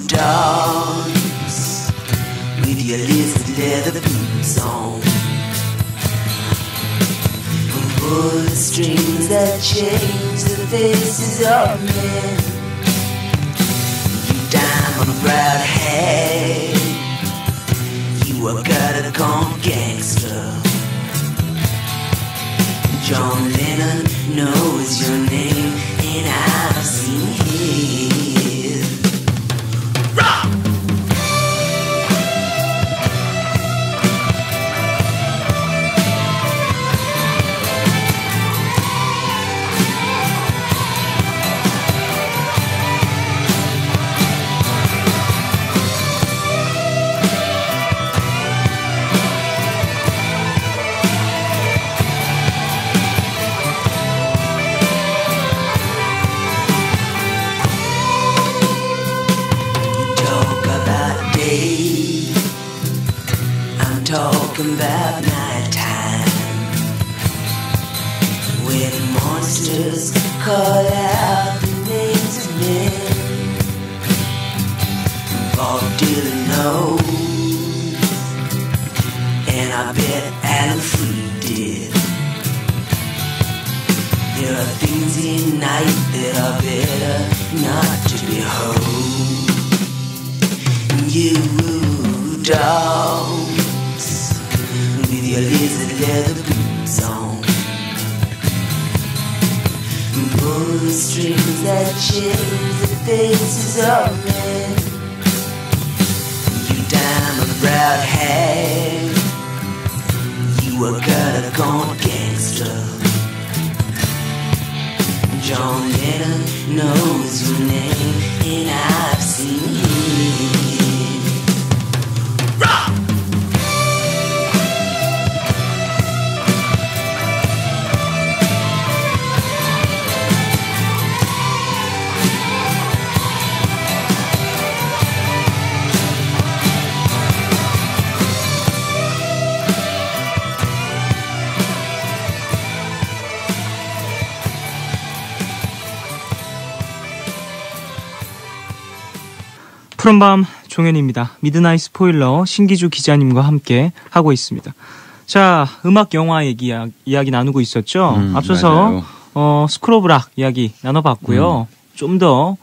dance with your lizard leather boots on, and pull the strings that change the faces of men. You diamond proud hag, you a gutter-gone gangster. John Lennon knows your name, and I've seen his. Rock! Talking about nighttime, when monsters call out the names of men. Bob Dylan knows, and I bet Alan Freed did. There are things in night that are better not to behold. You dance with your lizard leather boots on, pull the strings that change the faces of men. You diamond proud hag, you a gutter-gone gangster. John Lennon knows your name, and I've seen him. Rock!
푸른밤 종현입니다. 미드나잇 스포일러 신기주 기자님과 함께 하고 있습니다. 자, 음악 영화 이야기 나누고 있었죠. 앞서서 스쿨 오브 락 이야기 나눠봤고요. 좀 더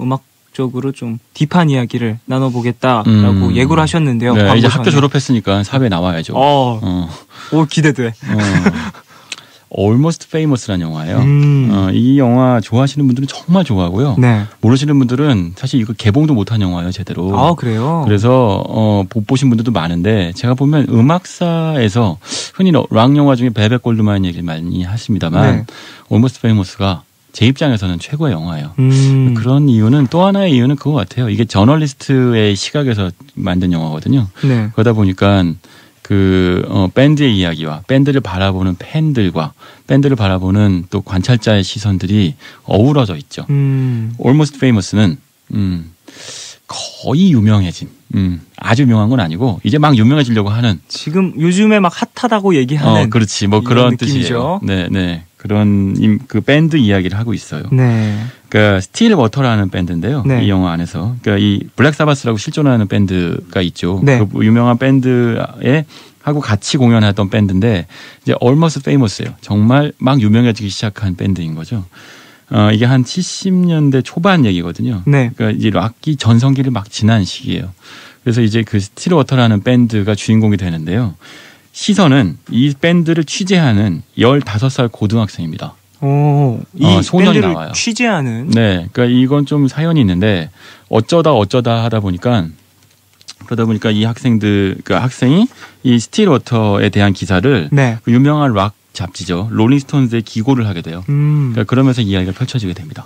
음악적으로 좀 딥한 이야기를 나눠보겠다라고 예고를 하셨는데요.
네, 이제 학교 졸업했으니까 사회에 나와야죠.
오, 기대돼.
Almost Famous라는 영화예요. 이 영화 좋아하시는 분들은 정말 좋아하고요.
네.
모르시는 분들은 사실 이거 개봉도 못한 영화예요, 제대로.
아, 그래요?
그래서 못 보신 분들도 많은데 제가 보면 음악사에서 흔히 락 영화 중에 벨벳 골드만 얘기를 많이 하십니다만
네.
Almost Famous가 제 입장에서는 최고의 영화예요. 그런 이유는 또 하나의 이유는 그거 같아요. 이게 저널리스트의 시각에서 만든 영화거든요.
네.
그러다 보니까 밴드의 이야기와 밴드를 바라보는 팬들과 밴드를 바라보는 또 관찰자의 시선들이 어우러져 있죠. Almost Famous는 거의 유명해진, 아주 유명한 건 아니고 이제 막 유명해지려고 하는.
지금 요즘에 막 핫하다고 얘기하는.
그렇지, 뭐 그런 뜻이죠. 네. 그런 그 밴드 이야기를 하고 있어요.
네.
그러니까 스틸 워터라는 밴드인데요.
네.
이 영화 안에서. 그러니까 이 블랙 사바스라고 실존하는 밴드가 있죠.
네.
그 유명한 밴드에 하고 같이 공연했던 밴드인데 이제 Almost Famous예요. 정말 막 유명해지기 시작한 밴드인 거죠. 이게 한 70년대 초반 얘기거든요.
네.
그러니까 이제 락이 전성기를 막 지난 시기예요. 그래서 이제 그 스틸 워터라는 밴드가 주인공이 되는데요. 시선은 이 밴드를 취재하는 15살 고등학생입니다.
이
소년이
밴드를
나와요.
취재하는.
네, 그러니까 이건 좀 사연이 있는데 어쩌다 하다 보니까 그러다 보니까 이 학생이 이 스틸 워터에 대한 기사를
네.
그 유명한 락 잡지죠 롤링스톤즈에 기고를 하게 돼요. 그러니까 그러면서 이야기가 펼쳐지게 됩니다.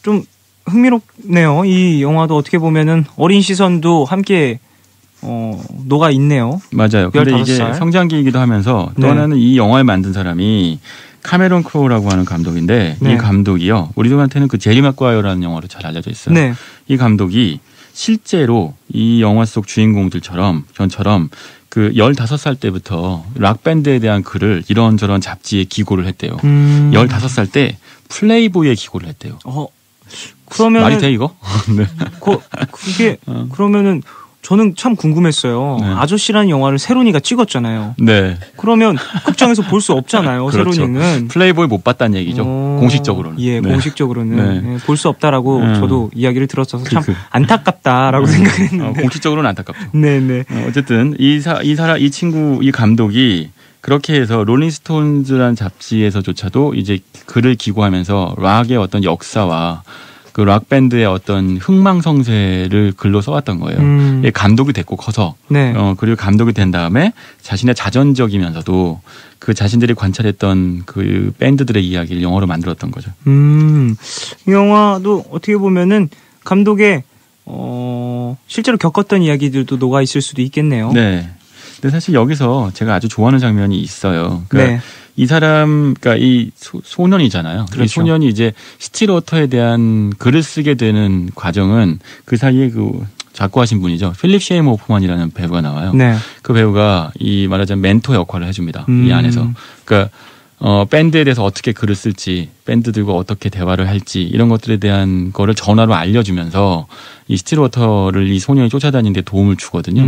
좀 흥미롭네요. 이 영화도 어떻게 보면은 어린 시선도 함께 녹아 있네요.
맞아요. 근데
15살.
이게 성장기이기도 하면서 또
네.
하나는 이 영화를 만든 사람이 카메론 크로우라고 하는 감독인데
네.
이 감독이요. 우리들한테는 그 제리 맥과이어라는 영화로 잘 알려져 있어요.
네.
이 감독이 실제로 이 영화 속 주인공들처럼 전처럼 그 15살 때부터 락밴드에 대한 글을 이런저런 잡지에 기고를 했대요. 15살 때 플레이보이에 기고를 했대요.
그러면
말이 돼 이거? 네.
그게 그러면은 저는 참 궁금했어요.
네.
아저씨라는 영화를 세론이가 찍었잖아요.
네.
그러면 극장에서 볼 수 없잖아요.
그렇죠.
세론이는.
플레이보이 못 봤다는 얘기죠. 공식적으로는.
예,
네.
공식적으로는
네.
볼 수 없다라고 저도 이야기를 들었어서 참 안타깝다라고 생각했는데.
공식적으로는 안타깝죠.
네네.
어쨌든 이 감독이 그렇게 해서 롤링스톤즈라는 잡지에서조차도 이제 글을 기고하면서 락의 어떤 역사와 그 락밴드의 어떤 흥망성쇠를 글로 써왔던 거예요. 감독이 됐고 커서.
네.
그리고 감독이 된 다음에 자신의 자전적이면서도 그 자신들이 관찰했던 그 밴드들의 이야기를 영어로 만들었던 거죠.
이 영화도 어떻게 보면은 감독의 실제로 겪었던 이야기들도 녹아 있을 수도 있겠네요.
네. 근데 사실 여기서 제가 아주 좋아하는 장면이 있어요. 그러니까
네.
이 사람, 그러니까 이 소년이잖아요.
그렇죠.
이 소년이 이제 스틸 워터에 대한 글을 쓰게 되는 과정은 그 사이에 그 작고하신 분이죠. 필립 셰이머 호프만이라는 배우가 나와요.
네.
그 배우가 이 말하자면 멘토 역할을 해줍니다. 이 안에서. 그러니까 밴드에 대해서 어떻게 글을 쓸지, 밴드들과 어떻게 대화를 할지 이런 것들에 대한 거를 전화로 알려주면서 이 스틸 워터를 이 소년이 쫓아다니는 데 도움을 주거든요.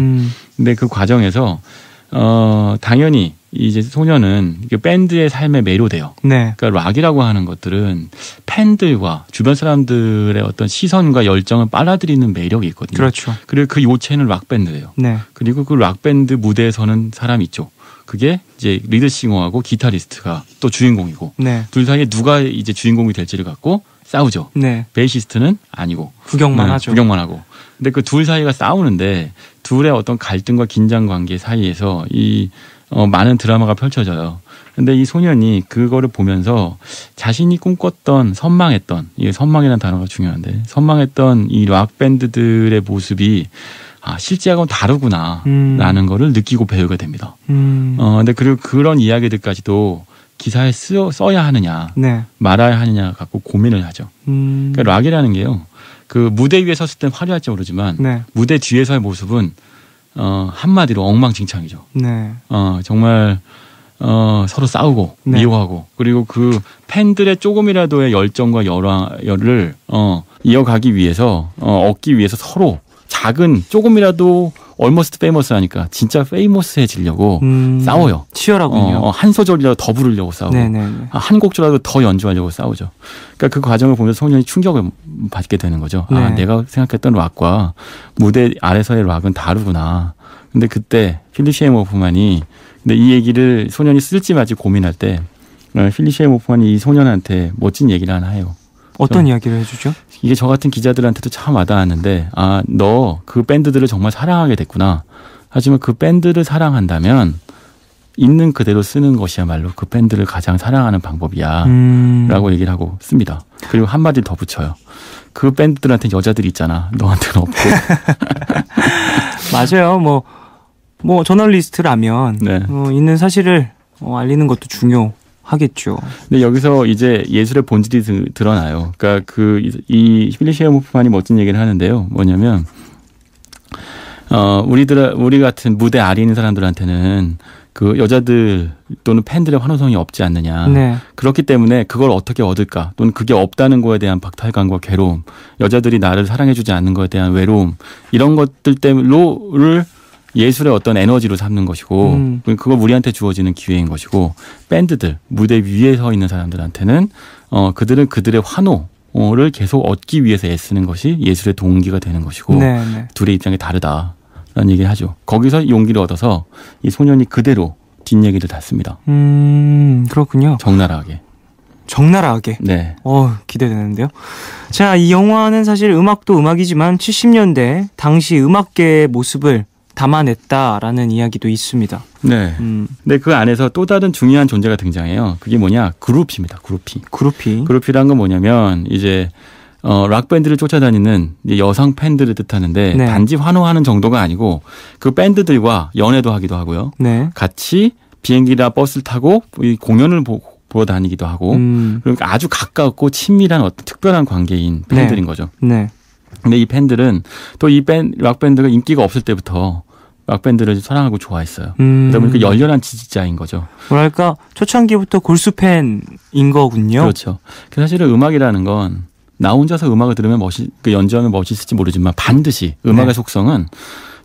근데 그 과정에서 당연히 이제 소년은 밴드의 삶에 매료돼요.
네.
그러니까 락이라고 하는 것들은 팬들과 주변 사람들의 어떤 시선과 열정을 빨아들이는 매력이 있거든요.
그렇죠.
그리고 그 요체는 락밴드예요.
네.
그리고 그 락밴드 무대에 서는 사람이 있죠. 그게 이제 리드싱어하고 기타리스트가 또 주인공이고
네.
둘 사이에 누가 이제 주인공이 될지를 갖고 싸우죠.
네.
베이시스트는 아니고
구경만 하죠.
구경만 하고. 근데 그 둘 사이가 싸우는데 둘의 어떤 갈등과 긴장 관계 사이에서 이 많은 드라마가 펼쳐져요. 근데 이 소년이 그거를 보면서 자신이 꿈꿨던 선망했던, 이게 선망이라는 단어가 중요한데 선망했던 이 락 밴드들의 모습이 실제하고는 다르구나라는 거를 느끼고 배우게 됩니다. 근데 그리고 그런 이야기들까지도 기사에 써야 하느냐,
네.
말아야 하느냐 갖고 고민을 하죠. 그러니까 락이라는 게요. 그 무대 위에 섰을 땐 화려할지 모르지만
네.
무대 뒤에서의 모습은 한마디로 엉망진창이죠.
네.
정말 서로 싸우고
네.
미워하고 그리고 그 팬들의 조금이라도의 열정과 열을 이어가기 위해서 얻기 위해서 서로 작은 조금이라도 almost famous 하니까 진짜 famous해지려고 싸워요.
치열하군요.
한 소절이라도 더 부르려고 싸우고
네네네.
한 곡조라도 더 연주하려고 싸우죠. 그러니까 그 과정을 보면서 소년이 충격을 받게 되는 거죠.
네.
아, 내가 생각했던 락과 무대 아래서의 락은 다르구나. 근데 그때 필립 세이머 호프만이 근데 이 얘기를 소년이 쓸지 말지 고민할 때 필립 세이머 호프만이 이 소년한테 멋진 얘기를 하나 해요.
어떤 이야기를 해주죠?
이게 저 같은 기자들한테도 참 와닿았는데 아, 너 그 밴드들을 정말 사랑하게 됐구나. 하지만 그 밴드를 사랑한다면 있는 그대로 쓰는 것이야말로 그 밴드를 가장 사랑하는 방법이야 라고 얘기를 하고 씁니다. 그리고 한마디를 더 붙여요. 그 밴드들한테 여자들이 있잖아. 너한테는 없고.
맞아요. 뭐 저널리스트라면
네.
있는 사실을 알리는 것도 중요하겠죠.
근데 여기서 이제 예술의 본질이 드러나요. 그러니까 이 필립 세이머 호프만이 멋진 얘기를 하는데요. 뭐냐면 우리 같은 무대 아래 있는 사람들한테는 그 여자들 또는 팬들의 환호성이 없지 않느냐.
네.
그렇기 때문에 그걸 어떻게 얻을까? 또는 그게 없다는 거에 대한 박탈감과 괴로움, 여자들이 나를 사랑해주지 않는 거에 대한 외로움, 이런 것들 때문에 예술의 어떤 에너지로 삼는 것이고, 그걸 우리한테 주어지는 기회인 것이고, 밴드들, 무대 위에 서 있는 사람들한테는 그들은 그들의 환호를 계속 얻기 위해서 애쓰는 것이 예술의 동기가 되는 것이고,
네.
둘의 입장이 다르다라는 얘기를 하죠. 거기서 용기를 얻어서 이 소년이 그대로 뒷얘기를 닫습니다.
그렇군요.
적나라하게. 네.
기대되는데요. 자, 이 영화는 사실 음악도 음악이지만 70년대 당시 음악계의 모습을 담아냈다라는 이야기도 있습니다.
네. 근데 그 안에서 또 다른 중요한 존재가 등장해요. 그게 뭐냐? 그룹입니다. 그룹이란 건 뭐냐면 이제 락 밴드를 쫓아다니는 여성 팬들을 뜻하는데
네.
단지 환호하는 정도가 아니고 그 밴드들과 연애도 하기도 하고요.
네.
같이 비행기나 버스를 타고 공연을 보러 다니기도 하고 그러니까 아주 가깝고 친밀한 어떤 특별한 관계인 팬들인 거죠.
네.
근데 이 팬들은 또 이 락 밴드가 인기가 없을 때부터 락 밴드를 사랑하고 좋아했어요. 그러다 보니까 열렬한 지지자인 거죠.
뭐랄까 초창기부터 골수 팬인 거군요.
그렇죠. 사실은 음악이라는 건 나 혼자서 음악을 들으면 연주하면 멋있을지 모르지만 반드시 음악의 속성은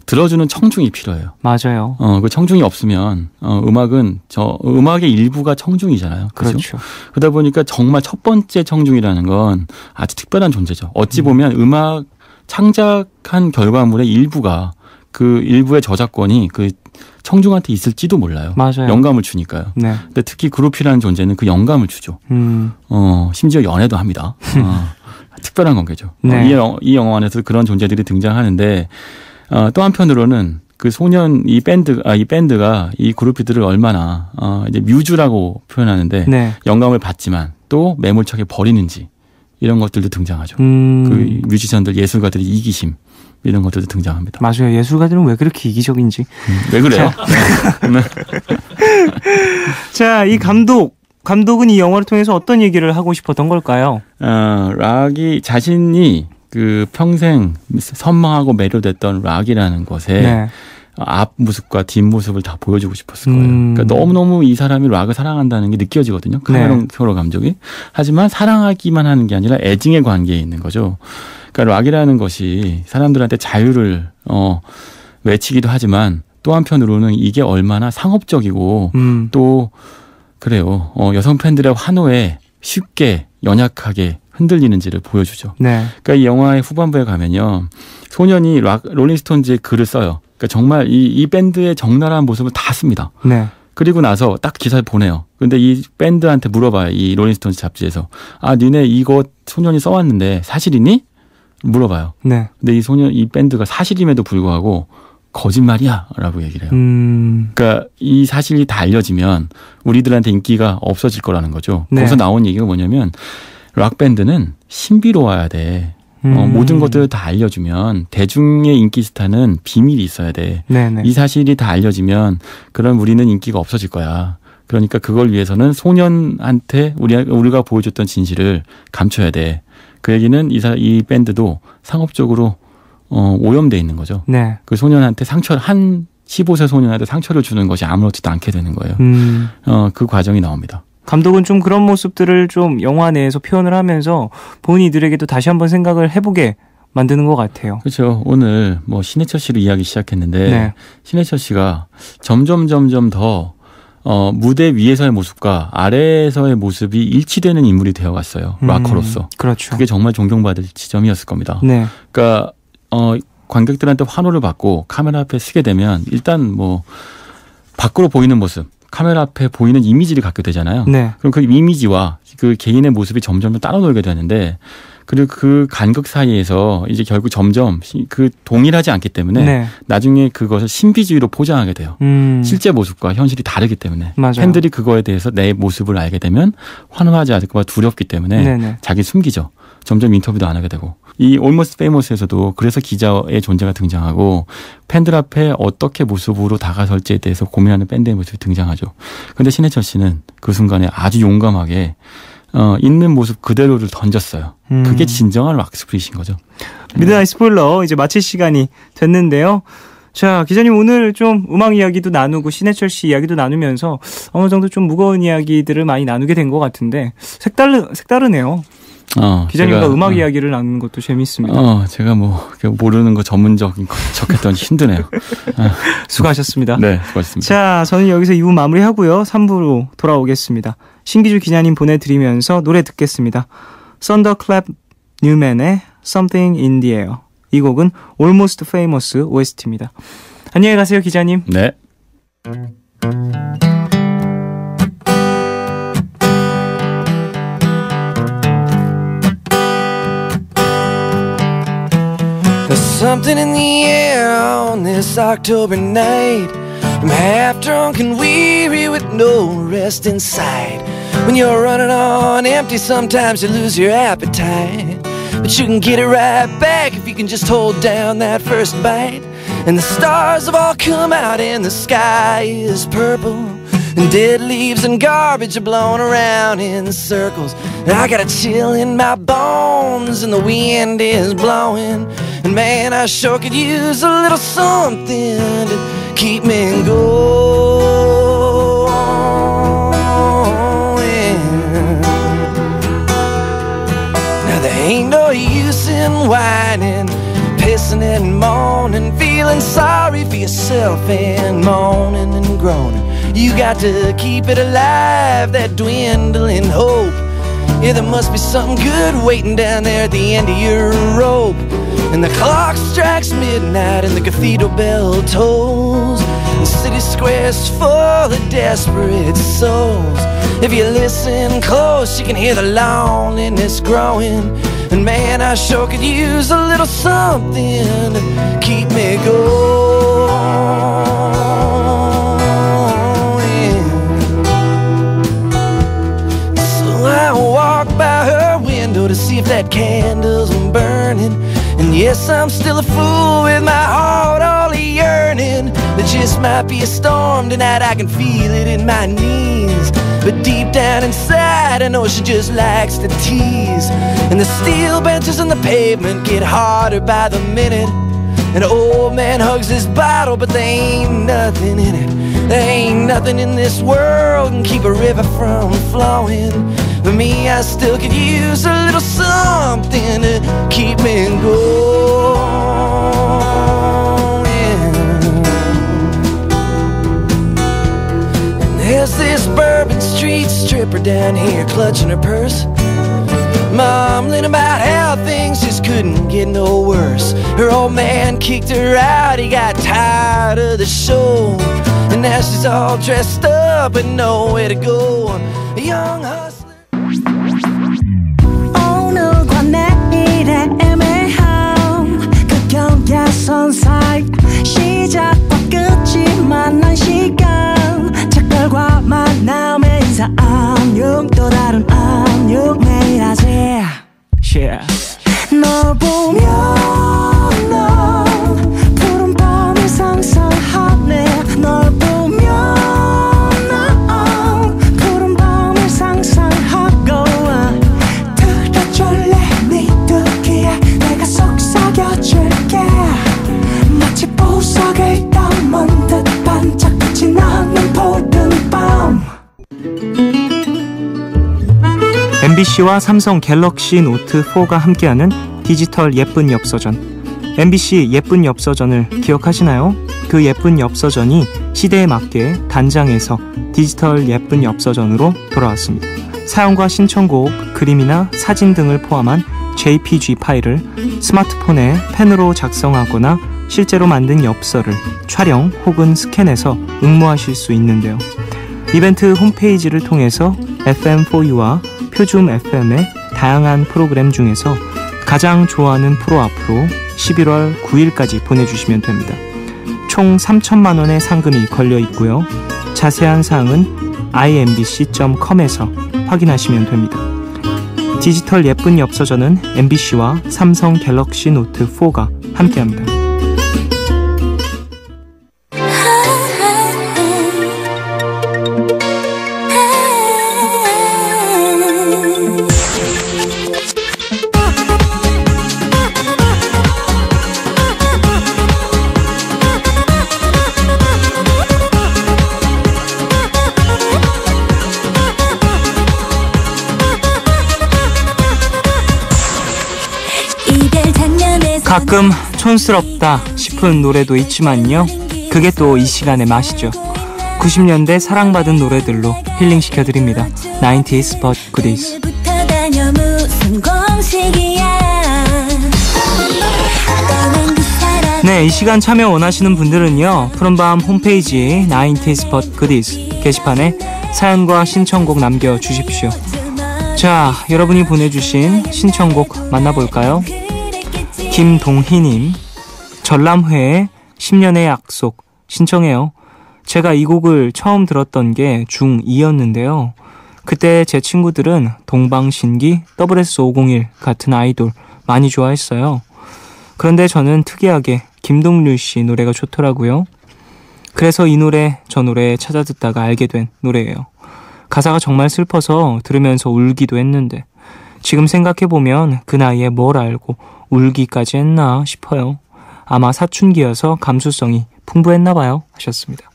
들어주는 청중이 필요해요.
맞아요.
그 청중이 없으면 음악의 일부가 청중이잖아요.
그렇죠.
그러다 보니까 정말 첫 번째 청중이라는 건 아주 특별한 존재죠. 어찌 보면 음악 창작한 결과물의 일부가 그 일부의 저작권이 그 청중한테 있을지도 몰라요.
맞아요.
영감을 주니까요.
네.
근데 특히 그룹이라는 존재는 그 영감을 주죠. 심지어 연애도 합니다. 특별한 관계죠.
네.
이 영화 안에서 그런 존재들이 등장하는데 또 한편으로는 그 소년 이 밴드가 이 그룹들을 얼마나 이제 뮤즈라고 표현하는데
네.
영감을 받지만 또 매몰차게 버리는지 이런 것들도 등장하죠. 그 뮤지션들 예술가들의 이기심 이런 것들도 등장합니다.
맞아요. 예술가들은 왜 그렇게 이기적인지.
왜 그래요?
자, 이 감독은 이 영화를 통해서 어떤 얘기를 하고 싶었던 걸까요?
락이 자신이 그 평생 선망하고 매료됐던 락이라는 것에
네.
앞 모습과 뒷 모습을 다 보여주고 싶었을 거예요. 그러니까 너무너무 이 사람이 락을 사랑한다는 게 느껴지거든요. 카메론 큐러 감독이. 하지만 사랑하기만 하는 게 아니라 애증의 관계에 있는 거죠. 그러니까 락이라는 것이 사람들한테 자유를 외치기도 하지만 또 한편으로는 이게 얼마나 상업적이고 또 그래요. 여성 팬들의 환호에 쉽게 연약하게 흔들리는지를 보여주죠.
네.
그러니까 이 영화의 후반부에 가면요. 소년이 롤링스톤즈의 글을 써요. 그러니까 정말 이 밴드의 적나라한 모습을 다 씁니다.
네.
그리고 나서 딱 기사를 보내요. 근데 이 밴드한테 물어봐요. 이 롤링스톤즈 잡지에서. 아, 니네 이거 소년이 써왔는데 사실이니? 물어봐요.
네.
근데 이 밴드가 사실임에도 불구하고 거짓말이야 라고 얘기를 해요. 그러니까 이 사실이 다 알려지면 우리들한테 인기가 없어질 거라는 거죠.
네.
거기서 나온 얘기가 뭐냐면 락밴드는 신비로워야 돼. 모든 것들을 다 알려주면 대중의 인기 스타는 비밀이 있어야 돼.
네네.
이 사실이 다 알려지면 그럼 우리는 인기가 없어질 거야. 그러니까 그걸 위해서는 소년한테 우리가 보여줬던 진실을 감춰야 돼. 그 얘기는 이 밴드도 상업적으로 오염돼 있는 거죠.
네.
그 소년한테 한 15세 소년한테 상처를 주는 것이 아무렇지도 않게 되는 거예요. 그 과정이 나옵니다.
감독은 좀 그런 모습들을 좀 영화 내에서 표현을 하면서 본 이들에게도 다시 한번 생각을 해보게 만드는 것 같아요.
그렇죠. 오늘 뭐 신해철 씨로 이야기 시작했는데
네.
신해철 씨가 점점 더 무대 위에서의 모습과 아래에서의 모습이 일치되는 인물이 되어갔어요. 락커로서.
그렇죠.
그게 정말 존경받을 지점이었을 겁니다.
네.
그러니까 관객들한테 환호를 받고 카메라 앞에 서게 되면 일단 뭐 밖으로 보이는 모습, 카메라 앞에 보이는 이미지를 갖게 되잖아요.
네.
그럼 그 이미지와 그 개인의 모습이 점점 따라 놀게 되는데 그리고 그 간극 사이에서 이제 결국 점점 그 동일하지 않기 때문에
네.
나중에 그것을 신비주의로 포장하게 돼요. 실제 모습과 현실이 다르기 때문에
맞아요.
팬들이 그거에 대해서 내 모습을 알게 되면 환호하지 않을까 두렵기 때문에
네네.
자기 숨기죠. 점점 인터뷰도 안 하게 되고 이 Almost Famous에서도 그래서 기자의 존재가 등장하고 팬들 앞에 어떻게 모습으로 다가설지에 대해서 고민하는 밴드의 모습이 등장하죠. 그런데 신해철 씨는 그 순간에 아주 용감하게 있는 모습 그대로를 던졌어요. 그게 진정한 락스프릿인 거죠.
미드나잇 스포일러 이제 마칠 시간이 됐는데요. 자, 기자님 오늘 좀 음악 이야기도 나누고 신해철 씨 이야기도 나누면서 어느 정도 좀 무거운 이야기들을 많이 나누게 된 것 같은데 색다르네요. 기자님과 음악 이야기를 나누는 것도 재밌습니다.
제가 뭐 모르는 거 전문적인 거 적했더니 힘드네요.
수고하셨습니다.
네, 수고하셨습니다.
자, 저는 여기서 2부 마무리하고요. 3부로 돌아오겠습니다. 신기주 기자님 보내드리면서 노래 듣겠습니다. 썬더클랩 뉴맨의 Something in the Air. 이 곡은 Almost Famous OST입니다. 안녕히 가세요, 기자님.
네.
There's something in the air on this October night. I'm half drunk and weary with no rest in sight. When you're running on empty, sometimes you lose your appetite. But you can get it right back if you can just hold down that first bite. And the stars have all come out and the sky is purple. And dead leaves and garbage are blown around in circles. And I got a chill in my bones and the wind is blowing. And man, I sure could use a little something to keep me going. Now there ain't no use in whining, pissing and moaning, feeling sorry for yourself and moaning and groaning. You got to keep it alive, that dwindling hope. Yeah, there must be something good waiting down there at the end of your rope. And the clock strikes midnight and the cathedral bell tolls. The city square's full of desperate souls. If you listen close, you can hear the loneliness growing. And man, I sure could use a little something to keep me going. So I walk by her window to see if that candle's burning. And yes, I'm still a fool with my heart all yearning. There just might be a storm tonight, I can feel it in my knees. But deep down inside, I know she just likes to tease. And the steel benches and the pavement get harder by the minute. And an old man hugs his bottle, but there ain't nothing in it. There ain't nothing in this world can keep a river from flowing. For me, I still could use a little something to keep me going. And there's this Bourbon Street stripper down here clutching her purse, mumbling about how things just couldn't get no worse. Her old man kicked her out, he got tired of the show. And now she's all dressed up and nowhere to go. A young hustler.
오늘과 내일의 애매함, 그 경계선 사이 시작과 끝이 만난 시간, 특별과 만남의 인사 안녕, 또 다른 안녕 매일 하지.
Yeah.
널 보면 넌 푸른 밤을 상상하네. 널 보면 넌 푸른 밤을 상상하고 들어줄래 네 듣기에 내가 속삭여줄게. 마치 보석을 담은 듯 반짝빛이 나는 푸른 밤.
MBC와 삼성 갤럭시 노트 4가 함께하는 디지털 예쁜 엽서전. MBC 예쁜 엽서전을 기억하시나요? 그 예쁜 엽서전이 시대에 맞게 단장해서 디지털 예쁜 엽서전으로 돌아왔습니다. 사연과 신청곡, 그림이나 사진 등을 포함한 JPG 파일을 스마트폰에 펜으로 작성하거나 실제로 만든 엽서를 촬영 혹은 스캔해서 응모하실 수 있는데요. 이벤트 홈페이지를 통해서 FM4U와 표준 FM의 다양한 프로그램 중에서 가장 좋아하는 프로 앞으로 11월 9일까지 보내주시면 됩니다. 총 3천만 원의 상금이 걸려 있고요. 자세한 사항은 imbc.com에서 확인하시면 됩니다. 디지털 예쁜 엽서전은 MBC와 삼성 갤럭시 노트 4가 함께합니다. 가끔 촌스럽다 싶은 노래도 있지만요. 그게 또 이 시간의 맛이죠. 90년대 사랑받은 노래들로 힐링시켜드립니다. 90s but goodies. 네, 이 시간 참여 원하시는 분들은요. 푸른밤 홈페이지 90s but goodies 게시판에 사연과 신청곡 남겨주십시오. 자, 여러분이 보내주신 신청곡 만나볼까요? 김동희님, 전람회의 10년의 약속 신청해요. 제가 이 곡을 처음 들었던 게 중2였는데요. 그때 제 친구들은 동방신기, WS501 같은 아이돌 많이 좋아했어요. 그런데 저는 특이하게 김동률 씨 노래가 좋더라고요. 그래서 이 노래, 저 노래 찾아 듣다가 알게 된 노래예요. 가사가 정말 슬퍼서 들으면서 울기도 했는데 지금 생각해보면 그 나이에 뭘 알고 울기까지 했나 싶어요. 아마 사춘기여서 감수성이 풍부했나 봐요. 하셨습니다.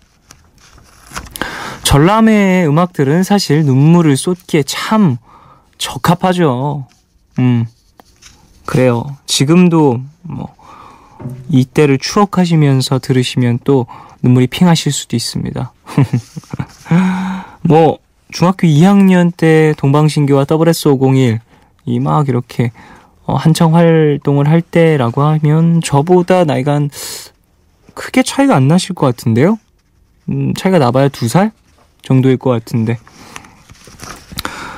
전람회의 음악들은 사실 눈물을 쏟기에 참 적합하죠. 그래요. 지금도 이때를 추억하시면서 들으시면 또 눈물이 핑하실 수도 있습니다. 중학교 2학년 때 동방신기와 WS501 이 막 이렇게 한창 활동을 할 때라고 하면 저보다 나이가 한 크게 차이가 안 나실 것 같은데요? 차이가 나봐야 2살 정도일 것 같은데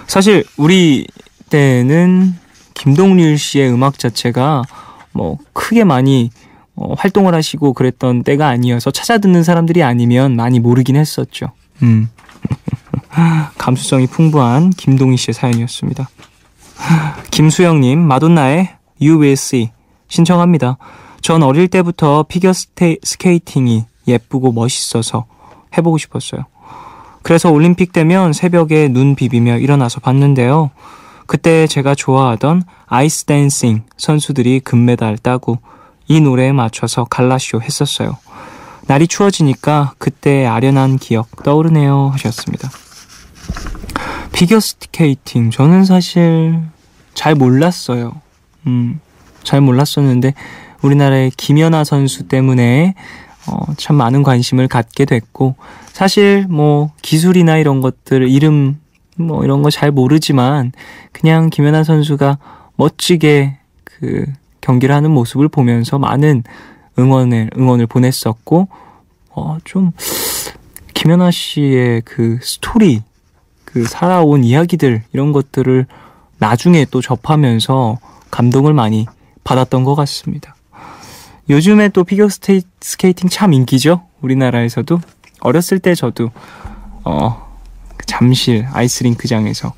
사실 우리 때는 김동률 씨의 음악 자체가 크게 많이 활동을 하시고 그랬던 때가 아니어서 찾아 듣는 사람들이 아니면 많이 모르긴 했었죠. 감수성이 풍부한 김동희 씨의 사연이었습니다. 김수영님, 마돈나의 You Will See 신청합니다. 전 어릴 때부터 피겨 스케이팅이 예쁘고 멋있어서 해보고 싶었어요. 그래서 올림픽 되면 새벽에 눈 비비며 일어나서 봤는데요. 그때 제가 좋아하던 아이스 댄싱 선수들이 금메달 따고 이 노래에 맞춰서 갈라쇼 했었어요. 날이 추워지니까 그때의 아련한 기억 떠오르네요. 하셨습니다. 피겨 스케이팅 저는 사실 잘 몰랐어요. 잘 몰랐었는데 우리나라의 김연아 선수 때문에 참 많은 관심을 갖게 됐고 사실 기술이나 이런 것들 이름 이런 거 잘 모르지만 그냥 김연아 선수가 멋지게 그 경기를 하는 모습을 보면서 많은 응원을 보냈었고 좀 김연아 씨의 그 스토리 그 살아온 이야기들 이런 것들을 나중에 또 접하면서 감동을 많이 받았던 것 같습니다. 요즘에 또 피겨 스케이팅 참 인기죠. 우리나라에서도 어렸을 때 저도 잠실 아이스링크장에서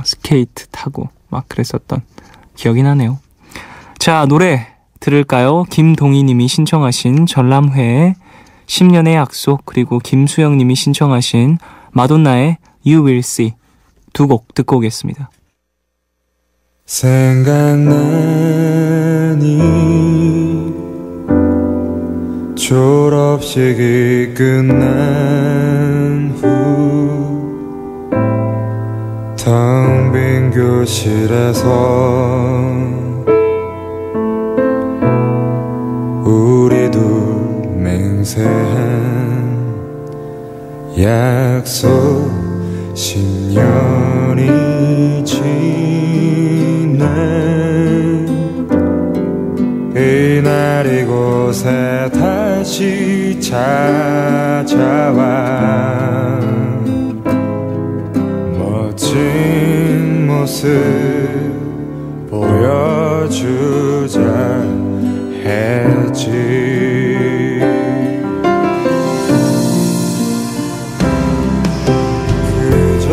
스케이트 타고 막 그랬었던 기억이 나네요. 자, 노래 들을까요? 김동희님이 신청하신 전람회의 10년의 약속 그리고 김수영님이 신청하신 마돈나의 You Will See 두 곡 듣고 오겠습니다.
생각나니 졸업식이 끝난 후 텅 빈 교실에서 우리도 맹세한 약속 10년이 지나 이날 이곳에 다시 찾아와 멋진 모습 보여주자 했지. 그저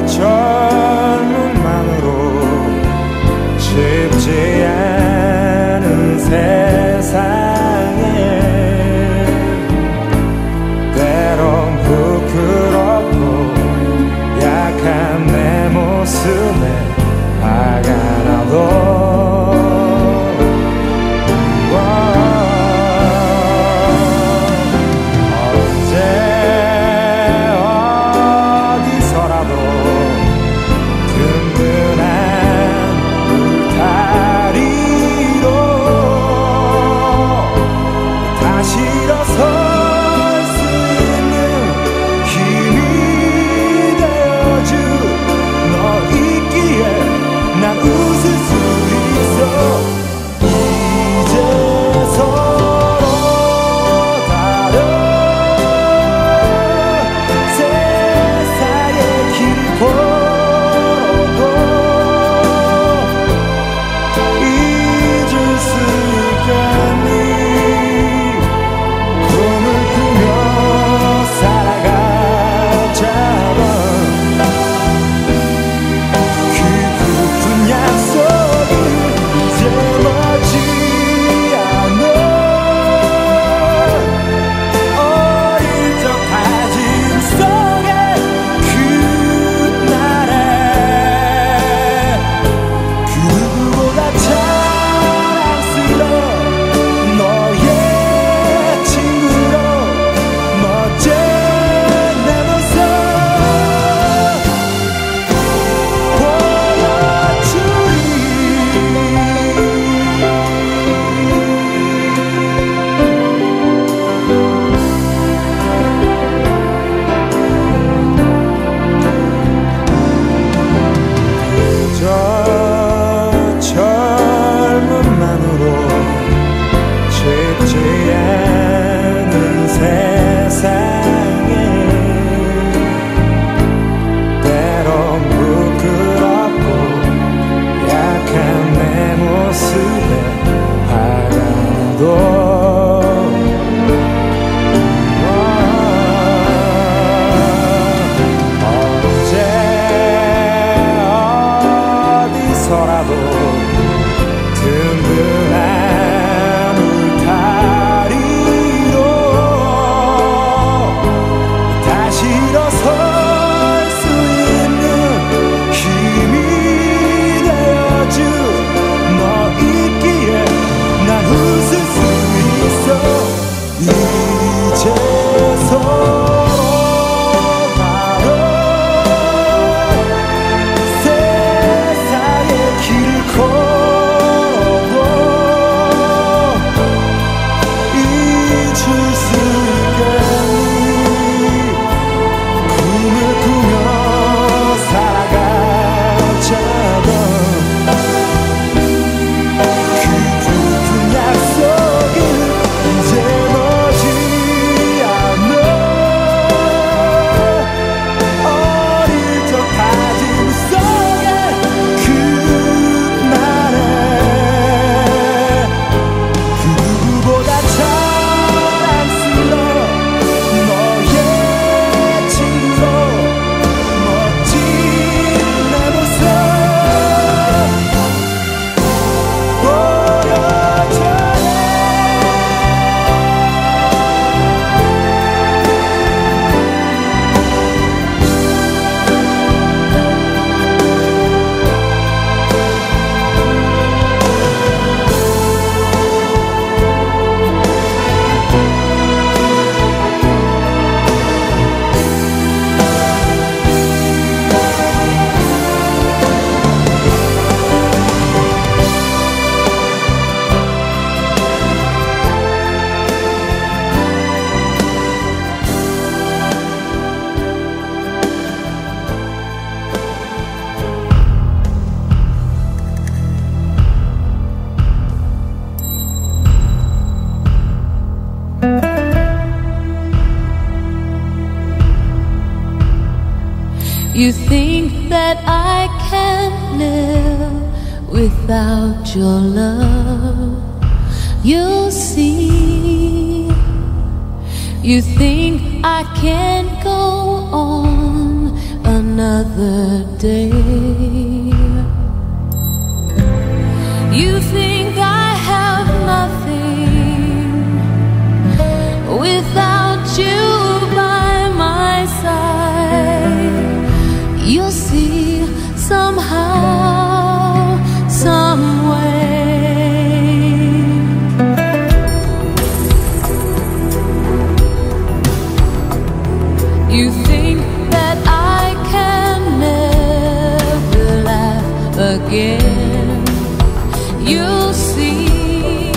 젊음만으로 쉽지 않은 세상에 때론 부끄럽고 약한 내 모습
You think that I can't live without your love. You'll see. You think I can't go on another day. You think I have nothing without you by my side. You'll see somehow, some way. You think that I can never laugh again. You'll see.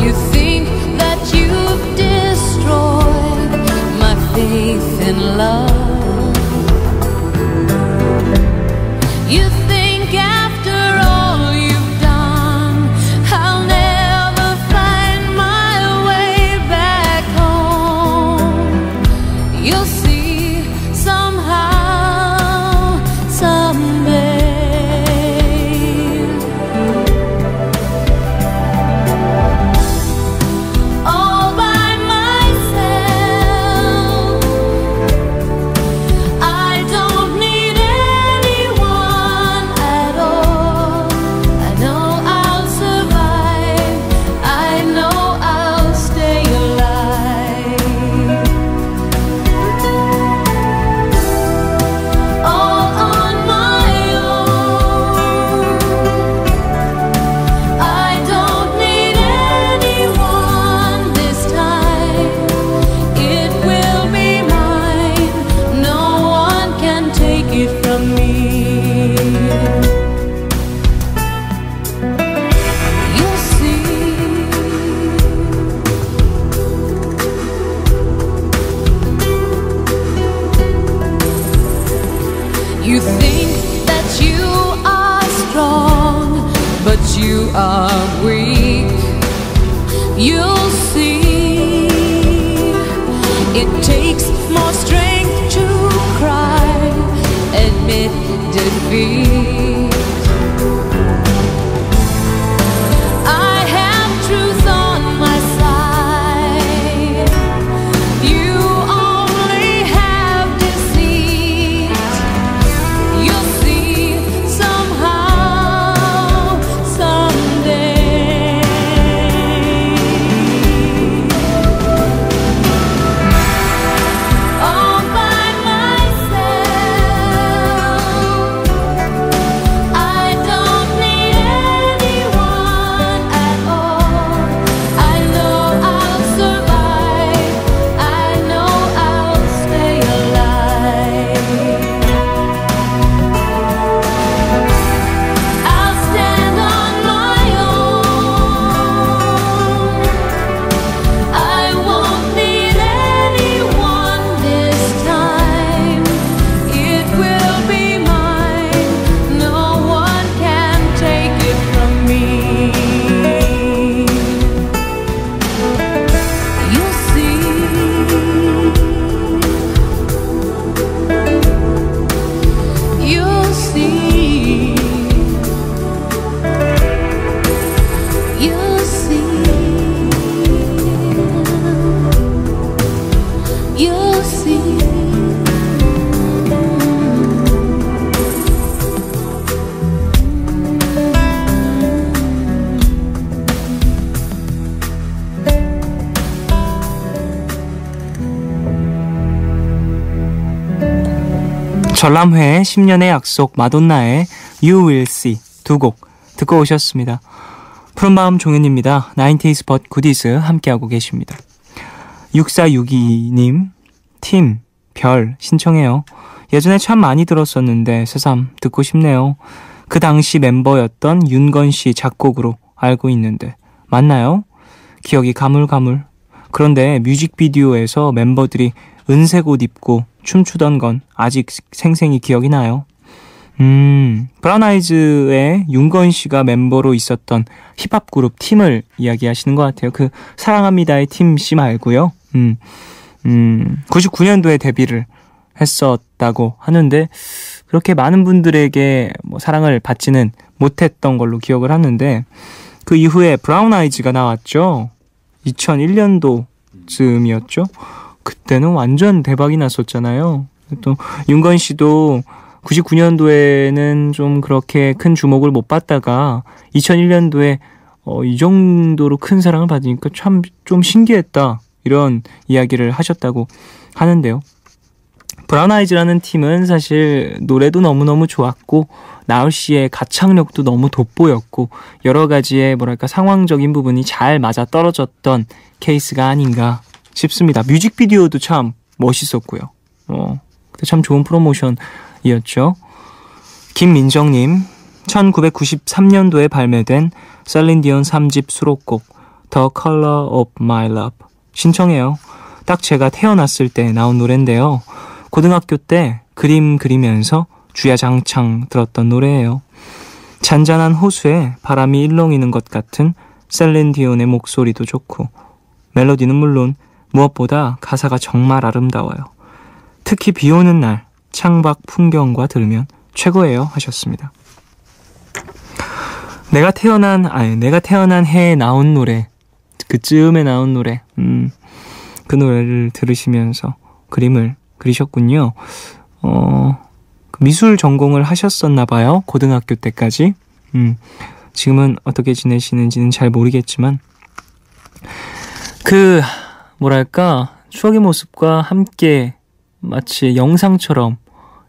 You think that you've destroyed my faith in love. You think after all you've done, I'll never find my way back home. You'll see somehow, someday. All by myself, I don't need anyone at all. I know I'll survive. I know I'll stay alive. All on my own. I don't need anyone this time. It will be mine. No one can take it from me. You'll see. You think that you are strong, but you are weak. You'll see. It takes more strength to cry, admit defeat. I have truth on my side. You only have deceit. You'll see somehow, someday. All by myself, I don't need anyone at all. I know I'll survive. I know I'll stay alive. I'll stand on my own. I won't need anyone this time. It will be mine. No one can take it from me. You'll see. You'll see. You'll see. You'll see.
전람회의 10년의 약속, 마돈나의 You Will See 두 곡 듣고 오셨습니다. 푸른마음 종현입니다. 90s but goodies 함께하고 계십니다. 6462님 팀, 별 신청해요. 예전에 참 많이 들었었는데 새삼 듣고 싶네요. 그 당시 멤버였던 윤건씨 작곡으로 알고 있는데 맞나요? 기억이 가물가물. 그런데 뮤직비디오에서 멤버들이 은색 옷 입고 춤추던 건 아직 생생히 기억이 나요. 브라운 아이즈의 윤건씨가 멤버로 있었던 힙합 그룹 팀을 이야기하시는 것 같아요. 그 사랑합니다의 팀 씨 말고요. 99년도에 데뷔를 했었다고 하는데 그렇게 많은 분들에게 뭐 사랑을 받지는 못했던 걸로 기억을 하는데 그 이후에 브라운 아이즈가 나왔죠. 2001년도쯤이었죠. 그때는 완전 대박이 났었잖아요. 또 윤건 씨도 99년도에는 좀 그렇게 큰 주목을 못 받다가 2001년도에 이 정도로 큰 사랑을 받으니까 참 좀 신기했다 이런 이야기를 하셨다고 하는데요. 브라운 아이즈라는 팀은 사실 노래도 너무너무 좋았고 나얼 씨의 가창력도 너무 돋보였고 여러 가지의 뭐랄까 상황적인 부분이 잘 맞아 떨어졌던 케이스가 아닌가 싶습니다. 뮤직비디오도 참 멋있었고요. 참 좋은 프로모션이었죠. 김민정님, 1993년도에 발매된 셀린 디온 3집 수록곡 The Color of My Love 신청해요. 딱 제가 태어났을 때 나온 노래인데요. 고등학교 때 그림 그리면서 주야장창 들었던 노래예요. 잔잔한 호수에 바람이 일렁이는 것 같은 셀린 디온의 목소리도 좋고 멜로디는 물론 무엇보다 가사가 정말 아름다워요. 특히 비 오는 날 창밖 풍경과 들으면 최고예요 하셨습니다. 내가 태어난 해에 나온 노래, 그쯤에 나온 노래, 그 노래를 들으시면서 그림을 그리셨군요. 미술 전공을 하셨었나 봐요. 고등학교 때까지. 지금은 어떻게 지내시는지는 잘 모르겠지만 그 뭐랄까 추억의 모습과 함께 마치 영상처럼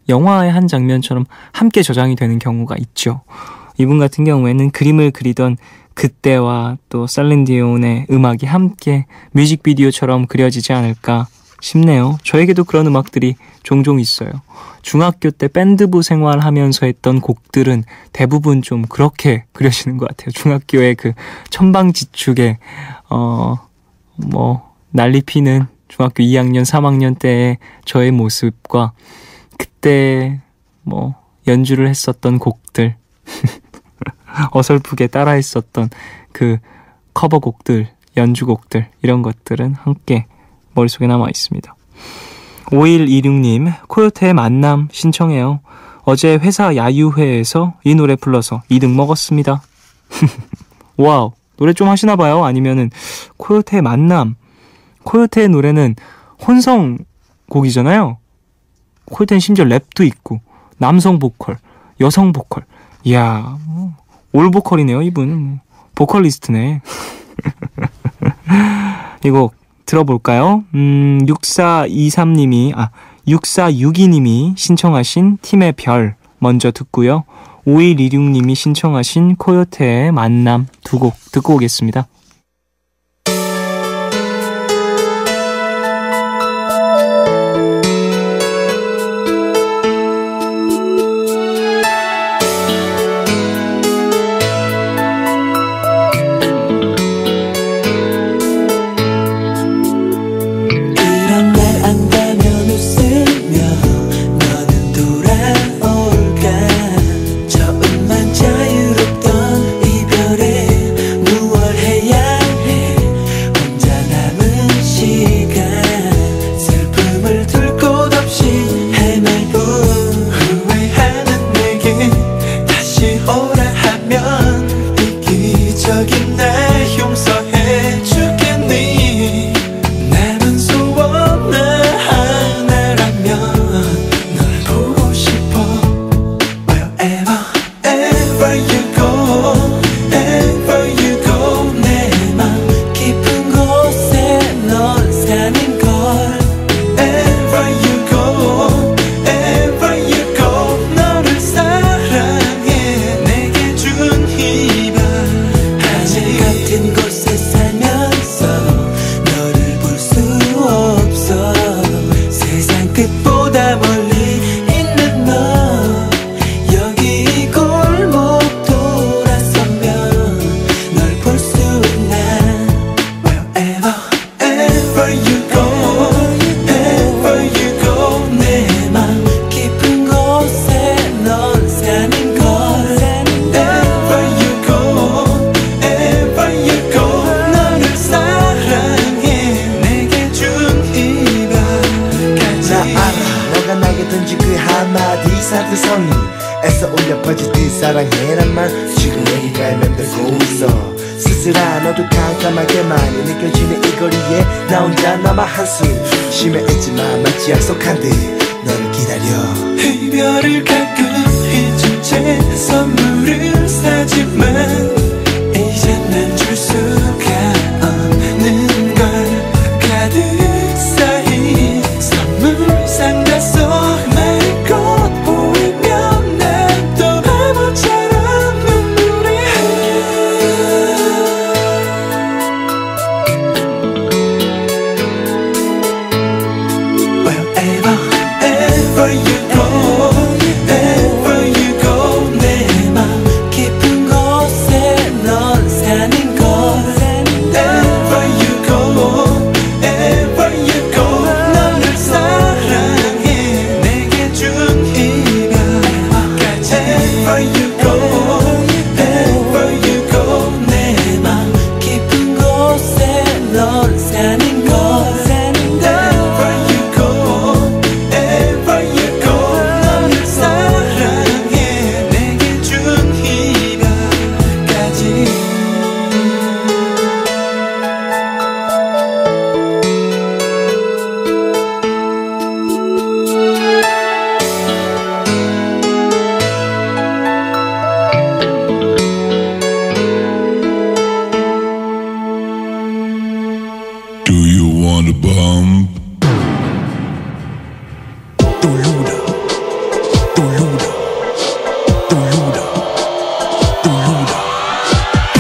영화의 한 장면처럼 함께 저장이 되는 경우가 있죠. 이분 같은 경우에는 그림을 그리던 그때와 또 셀린 디온의 음악이 함께 뮤직비디오처럼 그려지지 않을까 싶네요. 저에게도 그런 음악들이 종종 있어요. 중학교 때 밴드부 생활하면서 했던 곡들은 대부분 좀 그렇게 그려지는 것 같아요. 중학교의 그 천방지축에 난리 피는 중학교 2학년, 3학년 때의 저의 모습과 그때 연주를 했었던 곡들 어설프게 따라했었던 그 커버곡들, 연주곡들 이런 것들은 함께 머릿속에 남아 있습니다. 5126님, 코요태의 만남 신청해요. 어제 회사 야유회에서 이 노래 불러서 2등 먹었습니다. 와우, 노래 좀 하시나 봐요. 아니면은 코요태의 만남, 코요태의 노래는 혼성곡이잖아요. 코요태는 심지어 랩도 있고 남성 보컬, 여성 보컬, 이야 올 보컬이네요. 이분 보컬리스트네. 이 곡 들어볼까요? 6462님이 신청하신 팀의 별 먼저 듣고요. 5126님이 신청하신 코요태의 만남 두 곡 듣고 오겠습니다.
자유롭던 이별에 무얼 해야
던진 그 한마디 사두성이 애써 울려 퍼지듯 사랑해란 말 지금 내가 맴돌고 있어 쓸쓸한 어두컴컴하게 많이 느껴지는 이 거리에 나 혼자 남아 한숨 쉬면했지만 마치 약속한 듯 너를 기다려
이별을 가끔 잊은 채 선물을 사지만 이제 난 줄 수가 없는 걸 가득 쌓인 선물 상자 속 마른 꽃 보이면 난 또 바보처럼 눈물이 Wherever, ever you go Wherever you go 내 맘 깊은 곳에 넌 사는 것 Wherever you go Wherever you go 넌 늘 사랑해 내게 준 이별까지 Wherever you go Wherever you go 내 맘 깊은 곳에 넌 사는 것 Wherever you go Wherever you go 넌 늘 사랑해 내게 준 이별까지
Do you want a bump?
Tuluda Tuluda Tuluda Tuluda Tuluda Tuluda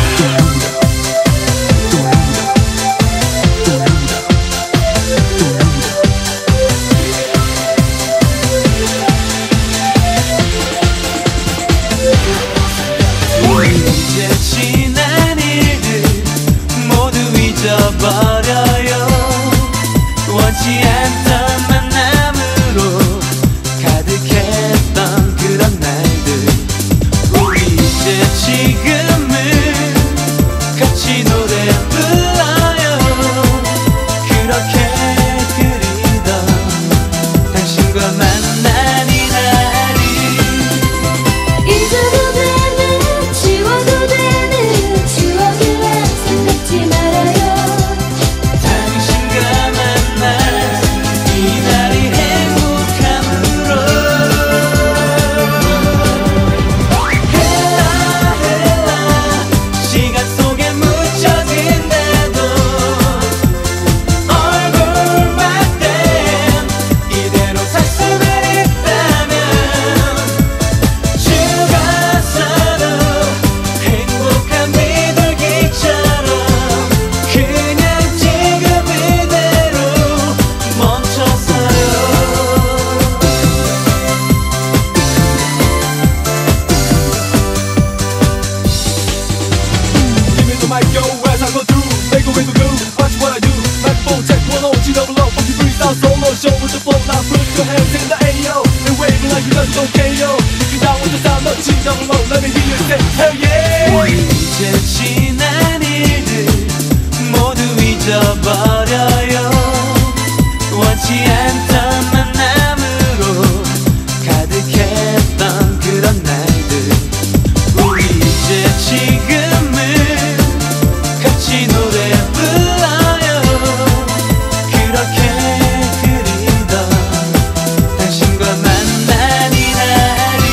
이제 지난 일들 모두 잊어버려요 원치 않던 만남으로 가득했던 그런 날들 우리 이제 지금은 같이 노래 불러요 그렇게 그리던 당신과 만난 이날이
잊어도 되는 지워도 되는 추억을 항상 잊지 말아요
당신과 만난 이날이 행복함으로 헬라 시간 속에 묻혀진대도 얼굴만 땐 이대로 살 수는 있다면 죽었어도 행복한 비둘기처럼 그냥 지금 이대로 멈춰서요
Give me the mic, yo, as I go through Make a way to go, watch what I do Microphone check, 1-0, G-double-O Funky freestyle solo show with the flow Now put your hands in the AO And wave it like you just don't KO If you're down with the sound of G-double-O Let me hear you say, hell yeah
이제 지난 일들 모두 잊어버려요 원치 않던 만남으로 가득했던 그런 날들 우리 이제 지금은 같이 노래 불러요 그렇게 그리던 당신과 만난 이날이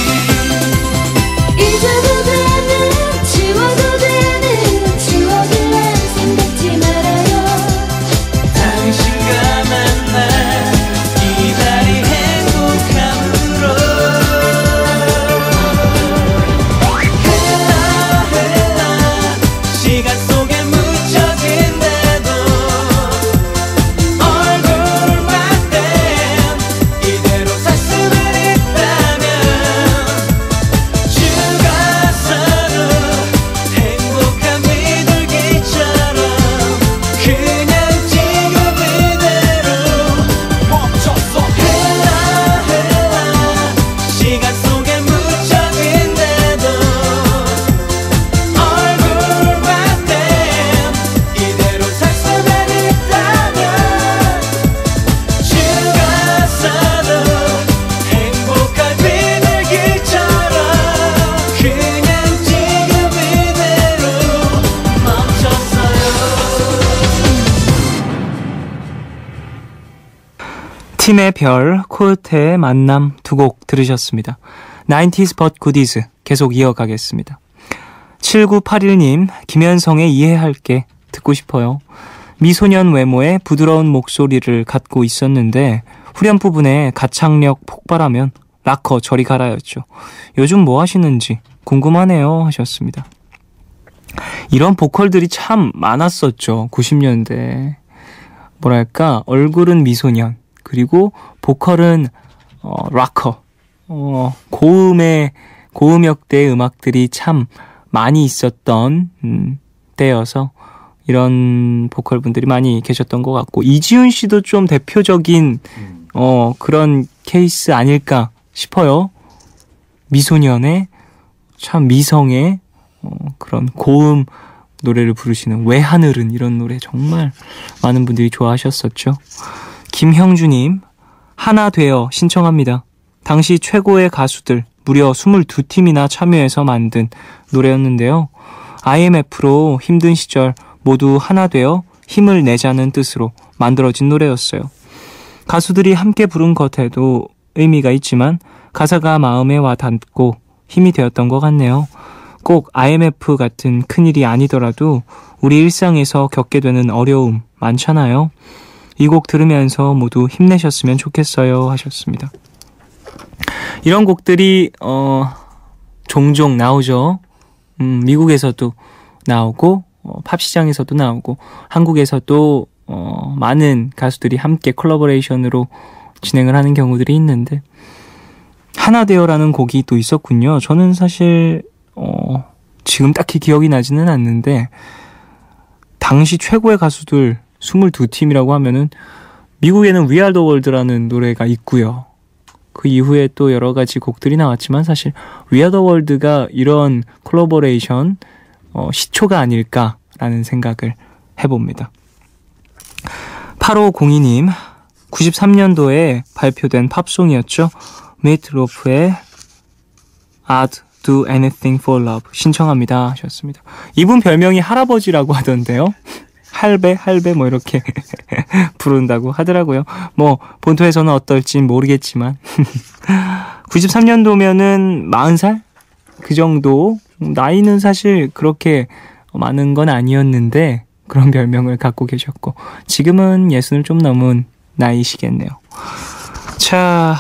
팀의 별, 코요태의 만남 두 곡 들으셨습니다. 90s but goodies 계속 이어가겠습니다. 7981님, 김현성의 이해할게 듣고 싶어요. 미소년 외모에 부드러운 목소리를 갖고 있었는데 후렴 부분에 가창력 폭발하면 락커 저리 가라였죠. 요즘 뭐 하시는지 궁금하네요 하셨습니다. 이런 보컬들이 참 많았었죠. 90년대. 뭐랄까, 얼굴은 미소년, 그리고 보컬은 락커. 고음역대의 음악들이 참 많이 있었던 때여서 이런 보컬분들이 많이 계셨던 것 같고, 이지훈 씨도 좀 대표적인 그런 케이스 아닐까 싶어요. 미소년의 참 미성의 그런 고음 노래를 부르시는 왜 하늘은, 이런 노래 정말 많은 분들이 좋아하셨었죠. 김형주님, 하나 되어 신청합니다. 당시 최고의 가수들 무려 22팀이나 참여해서 만든 노래였는데요. IMF로 힘든 시절 모두 하나 되어 힘을 내자는 뜻으로 만들어진 노래였어요. 가수들이 함께 부른 것에도 의미가 있지만 가사가 마음에 와 닿고 힘이 되었던 것 같네요. 꼭 IMF 같은 큰일이 아니더라도 우리 일상에서 겪게 되는 어려움 많잖아요. 이 곡 들으면서 모두 힘내셨으면 좋겠어요 하셨습니다. 이런 곡들이 종종 나오죠. 미국에서도 나오고 팝시장에서도 나오고 한국에서도 많은 가수들이 함께 콜라보레이션으로 진행을 하는 경우들이 있는데, 하나 되어라는 곡이 또 있었군요. 저는 사실 지금 딱히 기억이 나지는 않는데 당시 최고의 가수들 22팀이라고 하면은 미국에는 We Are The World라는 노래가 있고요. 그 이후에 또 여러 가지 곡들이 나왔지만 사실 We Are The World가 이런 콜라보레이션 시초가 아닐까라는 생각을 해봅니다. 8502님, 93년도에 발표된 팝송이었죠. 미트로프의 I'd Do Anything For Love 신청합니다 하셨습니다. 이분 별명이 할아버지라고 하던데요. 할배 뭐 이렇게 부른다고 하더라고요. 뭐 본토에서는 어떨진 모르겠지만 93년도면은 40살? 그 정도? 나이는 사실 그렇게 많은 건 아니었는데 그런 별명을 갖고 계셨고 지금은 60을 좀 넘은 나이시겠네요. 자,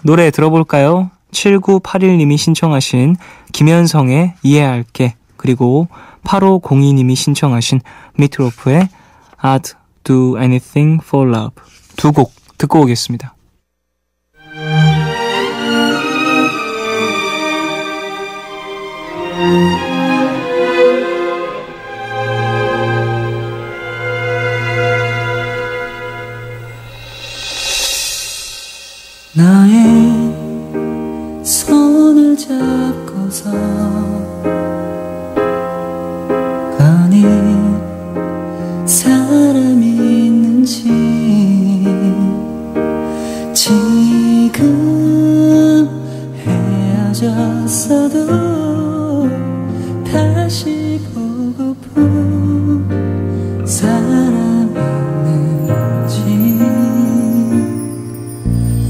노래 들어볼까요? 7981님이 신청하신 김현성의 이해할게, 그리고 8502님이 신청하신 미트로프의 I'd Do Anything For Love 두 곡 듣고 오겠습니다.
나의 손을 잡고서 가는 사람이 있는지, 지금 헤어졌어도 다시 보고픈 사람 있는지,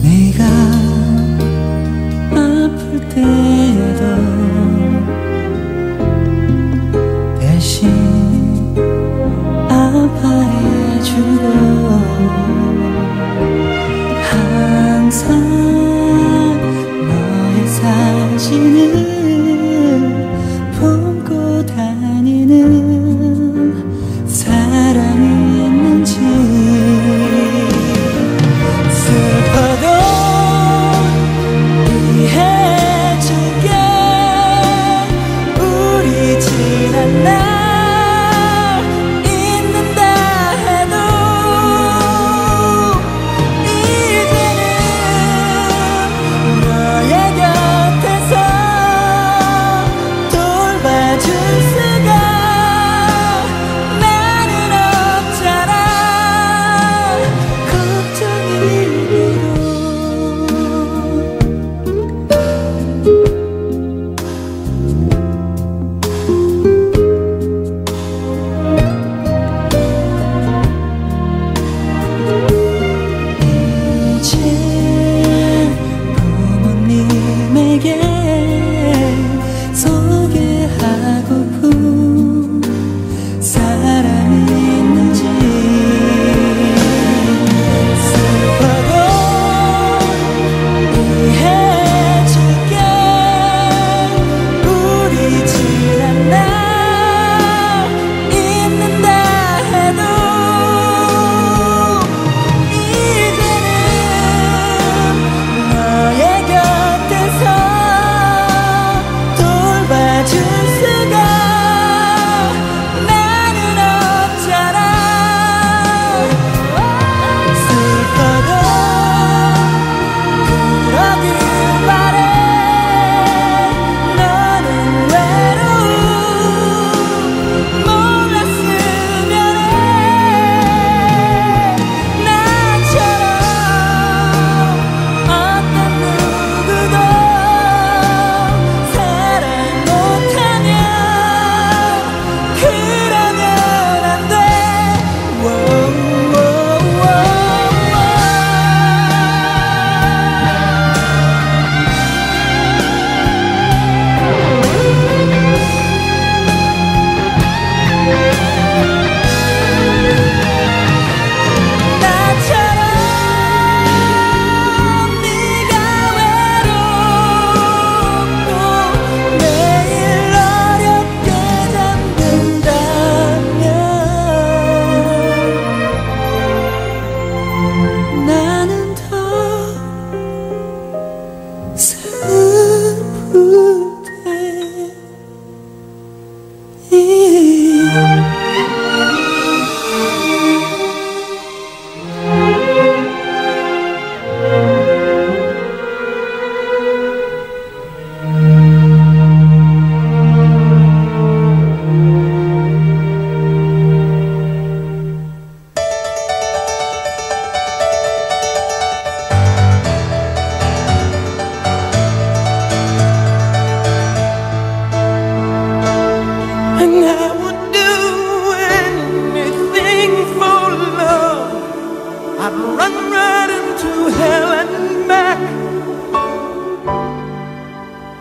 네가 아플 때에도 대신 아파해주고 항상 너의 사진을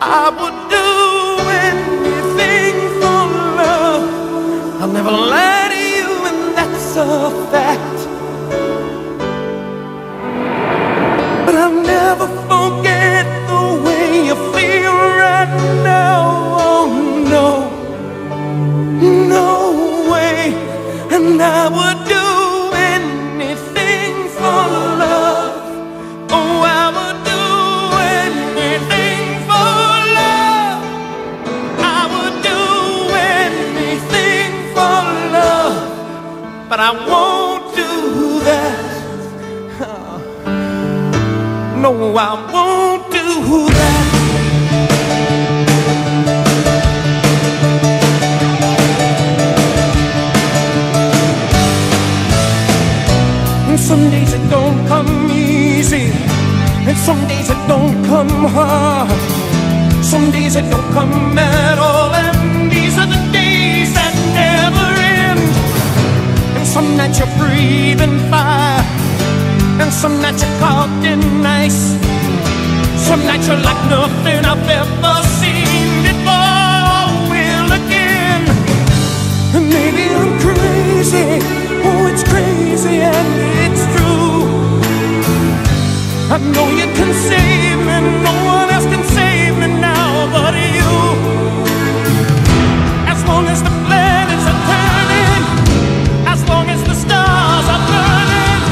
I would do anything for love. I'll never lie to you, and that's a fact. But I'll never forget the way you feel right now. Oh no, no way. And I would do anything for love. Oh, I would do anything for love. I would do anything for love. But I won't do that. No, I won't do that. And some days it don't come easy, and some days it don't come hard. Some days it don't come at all, and these are the days that never end. And some nights you're breathing fire, and some nights you're caught in ice. Some nights you're like nothing I've ever seen before. Will again. And maybe I'm crazy. Oh, it's crazy and it's true. I know you can save me. No one else can save me now but you. As long as the planets are turning, as long as the stars are burning,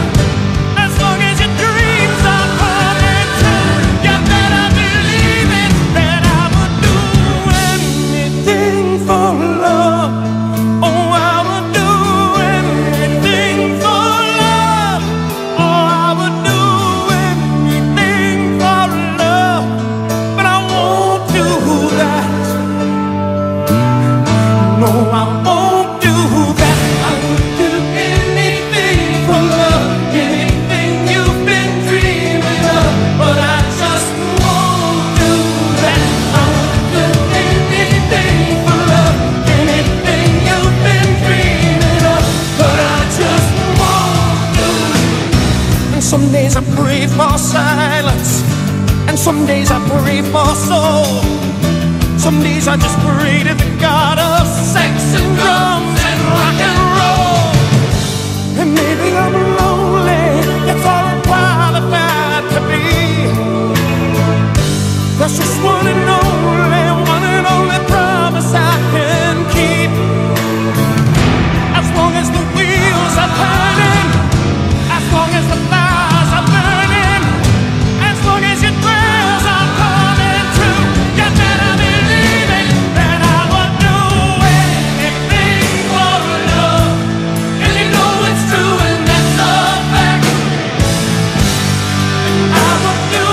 as long as your dreams are coming true, you better believe it that I would do anything for love. Oh, I would do anything for love. Oh, I would do anything for love. But I won't do that. No, I won't do that. I would do anything for love, anything you've been dreaming of. But I just won't do that. I would do anything for love, anything you've been dreaming of. But I just won't do it. And some days I pray for silence, and some days I pray for soul. Some days I just pray to the God of sex and drums and rock and roll. And maybe I'm lonely, that's all I'm qualified to be. That's just one and only promise I can keep. As long as the wheels are turning, as long as the fires are burning, as long as your prayers are coming true, you better believe it that I would do anything for love. And you know it's true, and that's a fact. I would do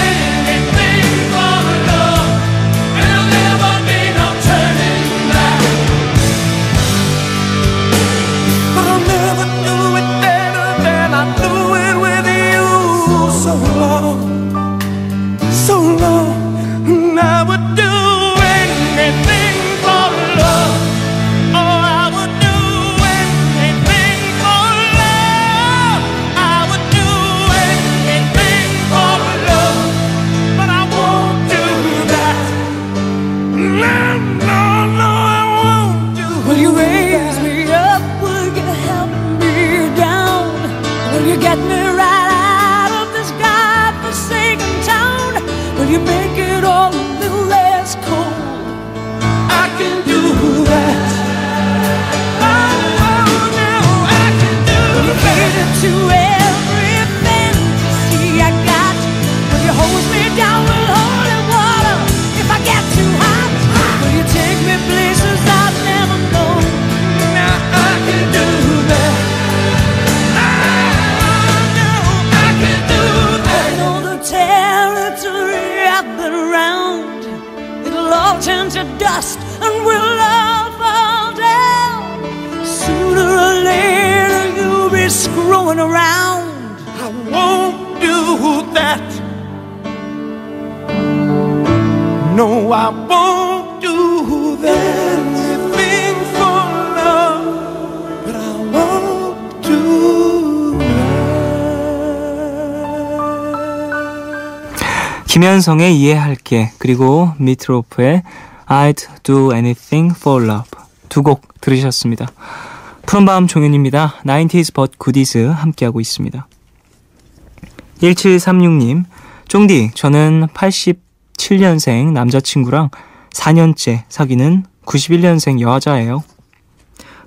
anything for love, and there'll never be no turning back. But I'll never do it better than I do it with you. So long, so long, and I would do anything for love. Oh, I would do anything for love. I would do anything for love. But I won't do that. No, no, no, I won't do that.
Will you raise me up? Will you help me down? Will you get me right out of this godforsaken town? Will you make it all a little less cold?
I can do that. Oh, no, I can do
Will you cater
that.
to every fantasy I got? Will you hose me down with holy water if I get too hot? Will you take me places I've never known?
Now I can do that. Oh, no, I can do
I
that.
know the territory I've been around. It'll all turn to dust and we'll all fall down. Sooner or later you'll be screwing around.
I won't do that. No, I won't do that. Anything for love, but I won't do that.
김현성의 이해할게, 그리고 미트로프의 I'd do anything for love, 두 곡 들으셨습니다. 푸른밤 종현입니다. 90s but goodies 함께하고 있습니다. 1736님, 쫑디, 저는 87년생 남자친구랑 4년째 사귀는 91년생 여자예요.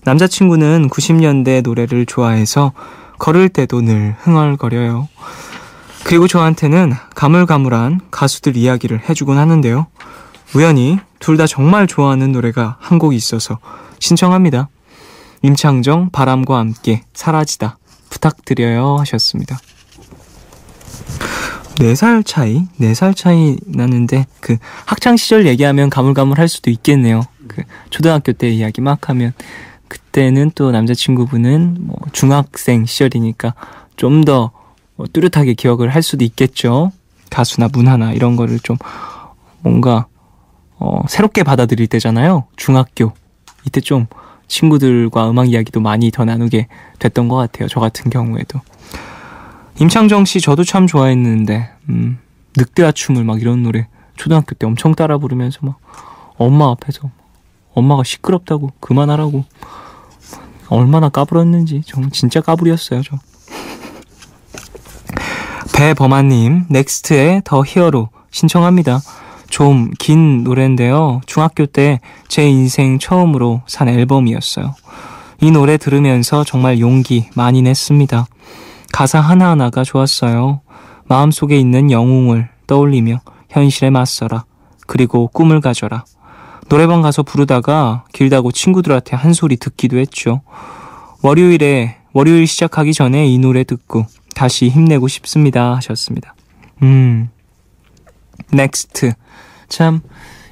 남자친구는 90년대 노래를 좋아해서 걸을 때도 늘 흥얼거려요. 그리고 저한테는 가물가물한 가수들 이야기를 해주곤 하는데요. 우연히 둘 다 정말 좋아하는 노래가 한 곡 있어서 신청합니다. 임창정, 바람과 함께 사라지다 부탁드려요 하셨습니다. 4살 차이 나는데 그 학창시절 얘기하면 가물가물할 수도 있겠네요. 그 초등학교 때 이야기 막 하면 그때는 또 남자친구분은 뭐 중학생 시절이니까 좀 더 뚜렷하게 기억을 할 수도 있겠죠. 가수나 문화나 이런 거를 좀 뭔가 새롭게 받아들일 때잖아요. 중학교 이때 좀 친구들과 음악 이야기도 많이 더 나누게 됐던 것 같아요. 저 같은 경우에도. 임창정 씨 저도 참 좋아했는데 늑대와 춤을 막 이런 노래 초등학교 때 엄청 따라 부르면서 막 엄마 앞에서 엄마가 시끄럽다고 그만하라고 얼마나 까불었는지 정말 진짜 까불이었어요. 저. 배범아님, 넥스트의 더 히어로 신청합니다. 좀 긴 노래인데요. 중학교 때 제 인생 처음으로 산 앨범이었어요. 이 노래 들으면서 정말 용기 많이 냈습니다. 가사 하나하나가 좋았어요. 마음속에 있는 영웅을 떠올리며 현실에 맞서라. 그리고 꿈을 가져라. 노래방 가서 부르다가 길다고 친구들한테 한 소리 듣기도 했죠. 월요일 시작하기 전에 이 노래 듣고 다시 힘내고 싶습니다 하셨습니다. 넥스트. 참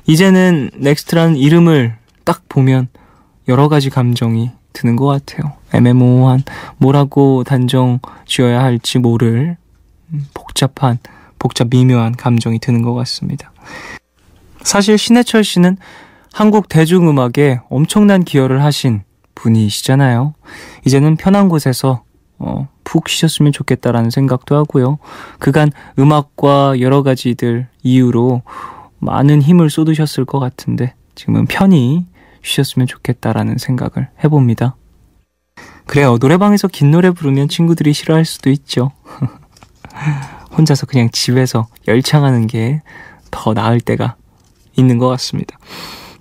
이제는 넥스트라는 이름을 딱 보면 여러 가지 감정이 드는 것 같아요. 애매모호한 뭐라고 단정 지어야 할지 모를 복잡 미묘한 감정이 드는 것 같습니다. 사실 신해철 씨는 한국 대중음악에 엄청난 기여를 하신 분이시잖아요. 이제는 편한 곳에서 푹 쉬셨으면 좋겠다라는 생각도 하고요. 그간 음악과 여러 가지들 이유로 많은 힘을 쏟으셨을 것 같은데 지금은 편히 쉬셨으면 좋겠다라는 생각을 해봅니다. 그래요. 노래방에서 긴 노래 부르면 친구들이 싫어할 수도 있죠. 혼자서 그냥 집에서 열창하는 게 더 나을 때가 있는 것 같습니다.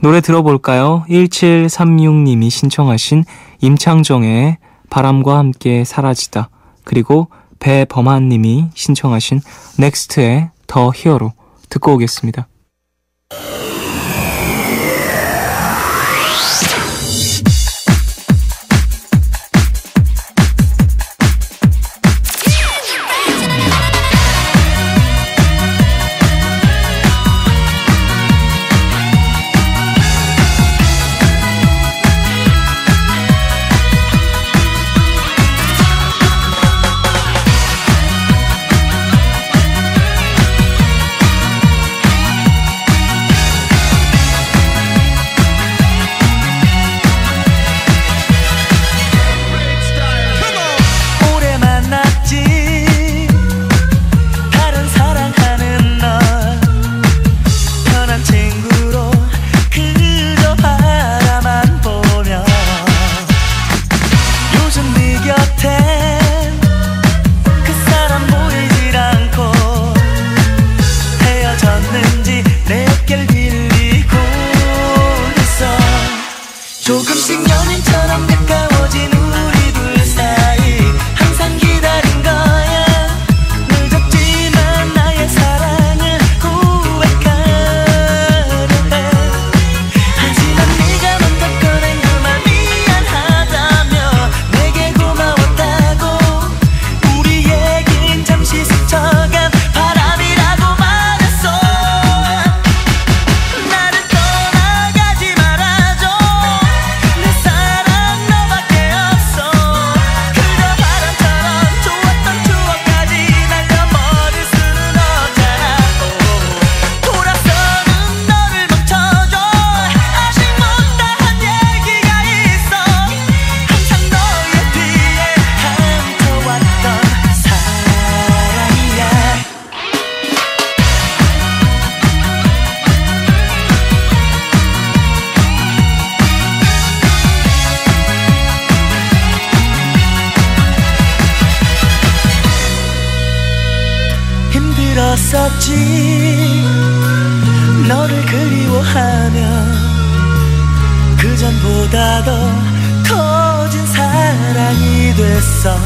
노래 들어볼까요? 1736님이 신청하신 임창정의 바람과 함께 사라지다, 그리고 배범한님이 신청하신 넥스트의 더 히어로 듣고 오겠습니다.
없지. 너를 그리워하며 그전보다 더 커진 사랑이 됐어.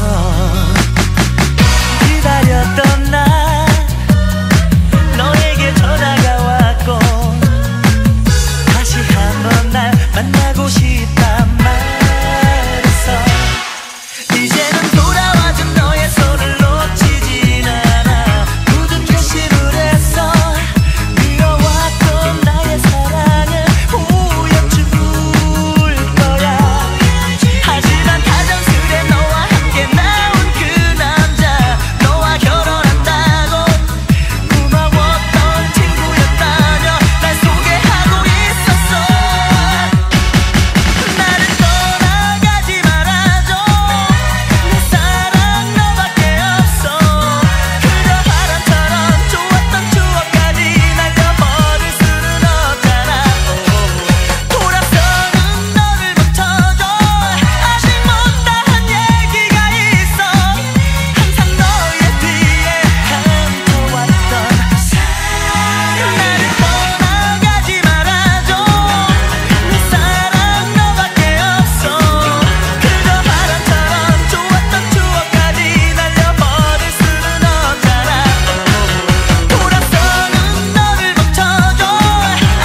기다렸던 날 너에게 전화가 왔고 다시 한번 날 만나고 싶단 말했어. 이제는 돌아와준 너의 손을 놓치진 않아. 모든 결심을 했어. 미워왔던 나의 사랑을 보여줄 거야. 하지만 가정술에 너와 함께 나온 그 남자, 너와 결혼한다고 고마웠던 친구였다며 날 소개하고 있었어. 나를 떠나가지 말아줘. 내 사랑 너밖에 없어. 그저 바람처럼 좋았던 추억까지 날려버릴 수는 없잖아. 돌아서는 너를 멈춰줘. 아직 못다한 얘기가 있어. 항상 너의 뒤에 감춰왔던 나를 떠나가지 말아줘. 내 사랑 너밖에 없어. 그저 바람처럼 좋았던 추억까지 날려버릴 수는 없잖아. 돌아서는 너를 멈춰줘.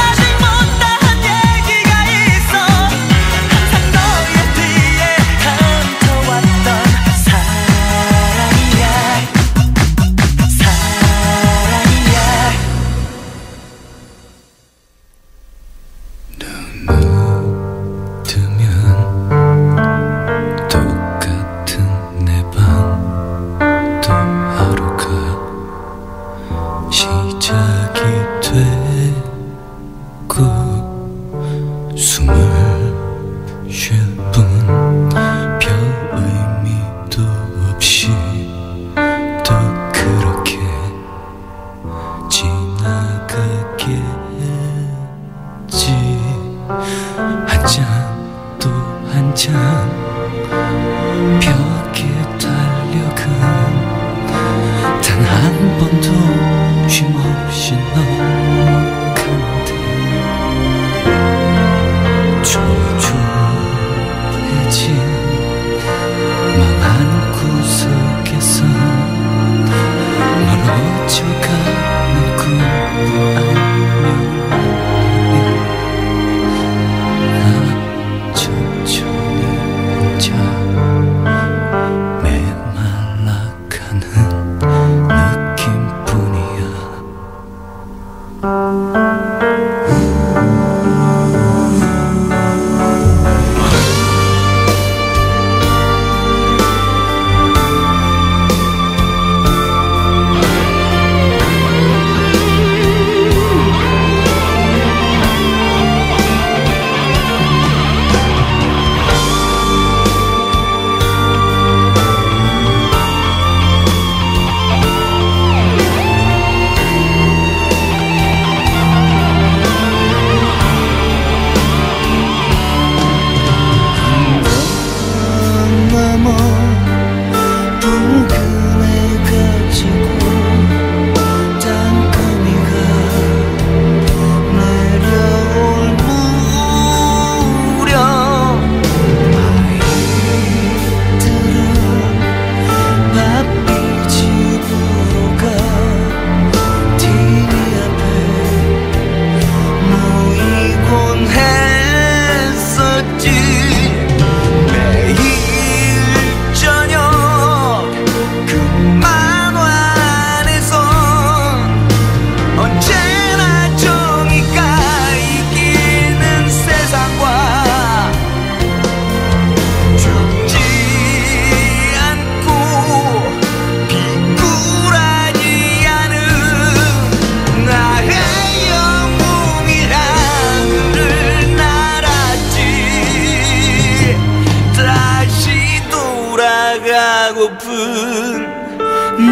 아직 못다한 얘기가 있어. 항상 너의 뒤에 감춰왔던 사랑이야. 눈을 뜨면 똑같은 내 방, 또 하루가 시작이 되고 숨을 쉴 뿐 별 의미도 없이 또 그렇게 지나가겠지. 한 잔 또 한 잔 벽에 달력은 단 한 번도 쉼없이 넘어가는데 초조해진 맘 한구석에서 널 어쩌가는 꿈 안녕. 나 천천히 혼자 메말라가는 느낌뿐이야.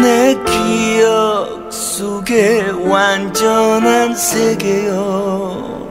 내 기억 속에 완전한 세계여.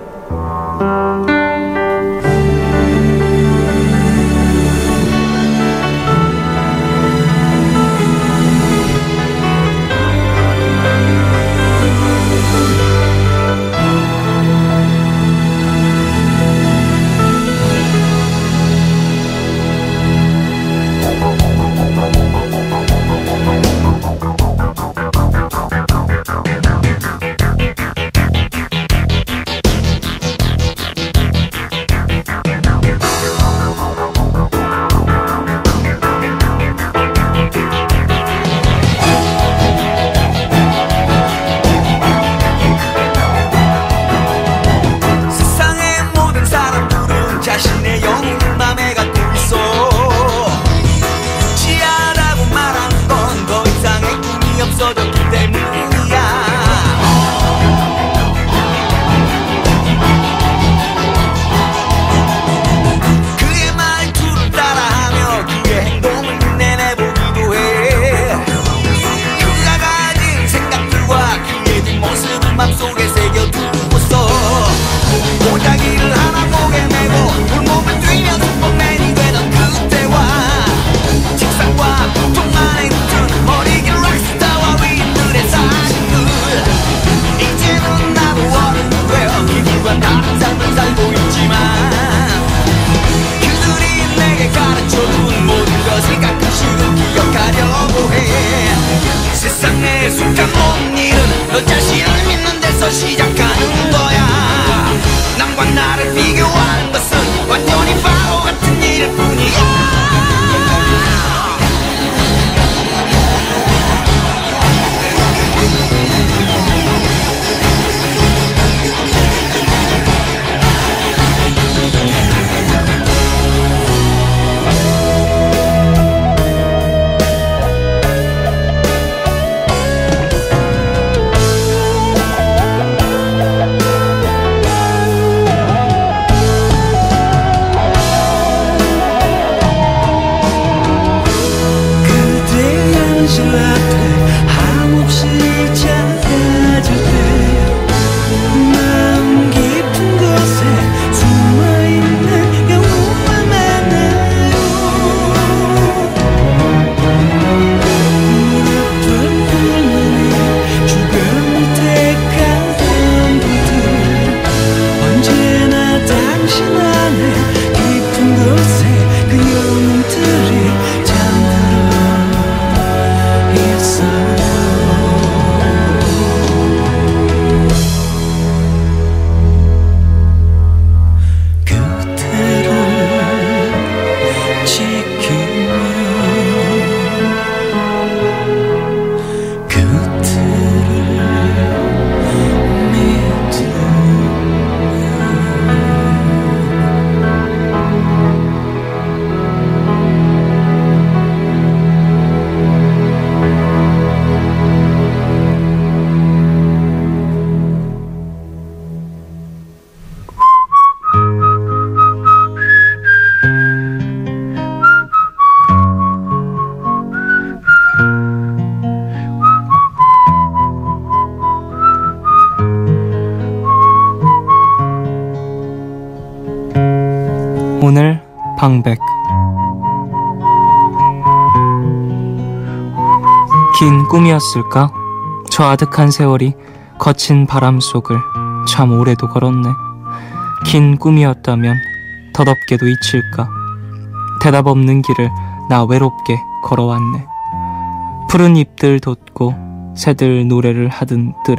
오늘 방백. 긴 꿈이었을까? 저 아득한 세월이 거친 바람 속을 참 오래도 걸었네. 긴 꿈이었다면 덧없게도 잊힐까? 대답 없는 길을 나 외롭게 걸어왔네. 푸른 잎들 돋고 새들 노래를 하던 뜰에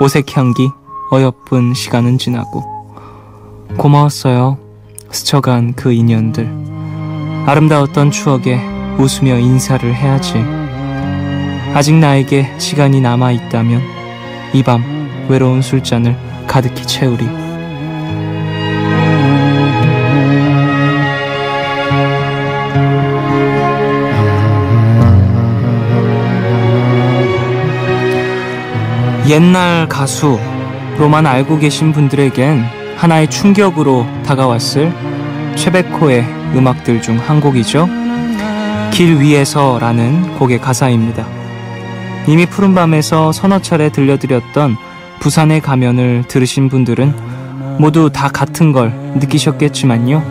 오색 향기 어여쁜 시간은 지나고 고마웠어요. 스쳐간 그 인연들. 아름다웠던 추억에 웃으며 인사를 해야지. 아직 나에게 시간이 남아있다면 이 밤 외로운 술잔을 가득히 채우리. 옛날 가수로만 알고 계신 분들에겐 하나의 충격으로 다가왔을 최백호의 음악들 중 한 곡이죠. 길 위에서라는 곡의 가사입니다. 이미 푸른밤에서 서너 차례 들려드렸던 부산의 가면을 들으신 분들은 모두 다 같은 걸 느끼셨겠지만요.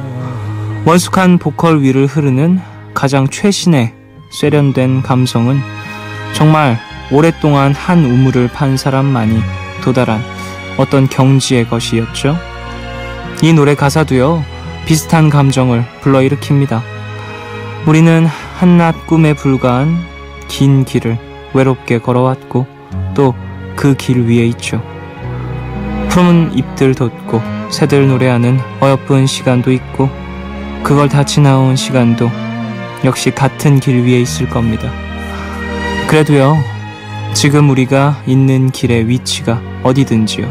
원숙한 보컬 위를 흐르는 가장 최신의 세련된 감성은 정말 오랫동안 한 우물을 판 사람만이 도달한 어떤 경지의 것이었죠. 이 노래 가사도요, 비슷한 감정을 불러일으킵니다. 우리는 한낱 꿈에 불과한 긴 길을 외롭게 걸어왔고 또 그 길 위에 있죠. 푸른 잎들 돋고 새들 노래하는 어여쁜 시간도 있고 그걸 다 지나온 시간도 역시 같은 길 위에 있을 겁니다. 그래도요, 지금 우리가 있는 길의 위치가 어디든지요,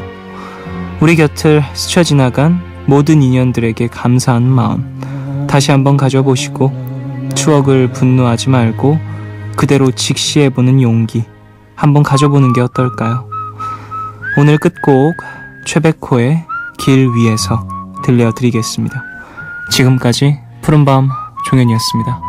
우리 곁을 스쳐 지나간 모든 인연들에게 감사한 마음 다시 한번 가져보시고 추억을 분노하지 말고 그대로 직시해보는 용기 한번 가져보는 게 어떨까요? 오늘 끝곡 최백호의 길 위에서 들려드리겠습니다. 지금까지 푸른밤 종현이었습니다.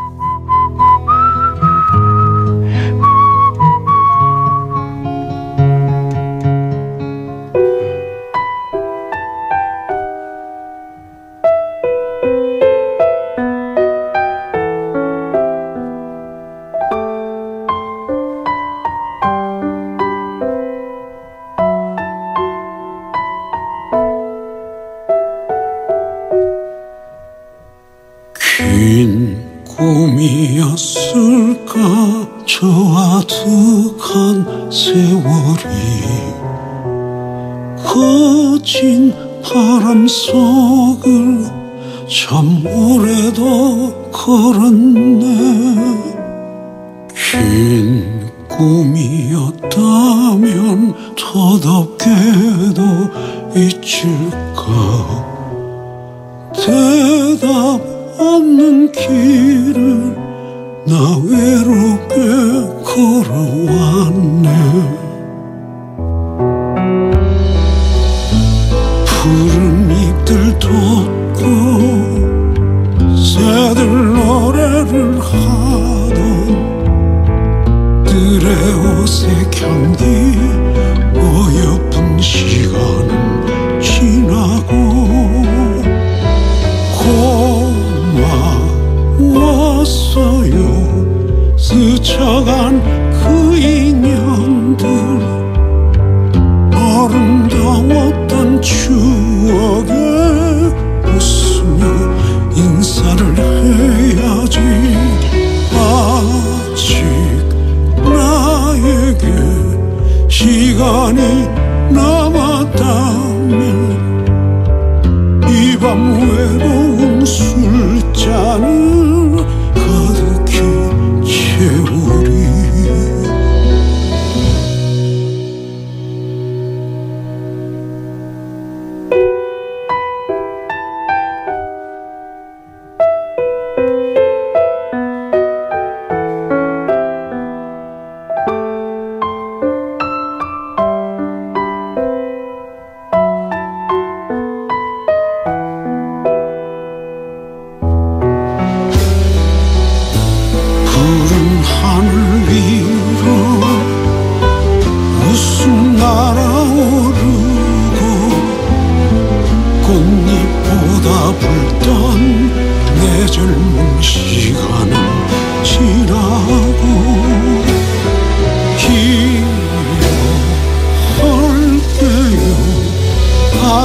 긴 꿈이었을까 저 아득한 세월이 거친 바람 속을 참 오래도 걸었네. 긴 꿈이었다면 덧없게도 잊힐까. 대답 없는 길을 나 외롭게 걸어왔네. 푸른 잎들 돋고 새들 노래를 하던 들의 오색 향기 어여쁜 시간은 지나고 고마웠어요. 스쳐간 그 인연들 아름다웠던 추억에 웃으며 인사를 해야지. 아직 나에게 시간이 남았다면 이 밤 외로운 술잔을 가득히 채우리.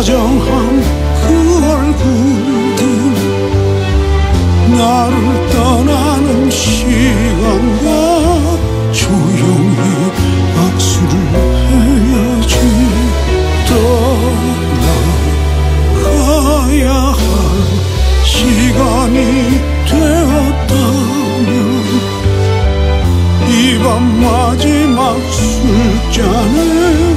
다정한 그 얼굴들 나를 떠나는 시간과 조용히 악수를 해야지 떠나가야 할 시간이 되었다면 이 밤 마지막 술잔에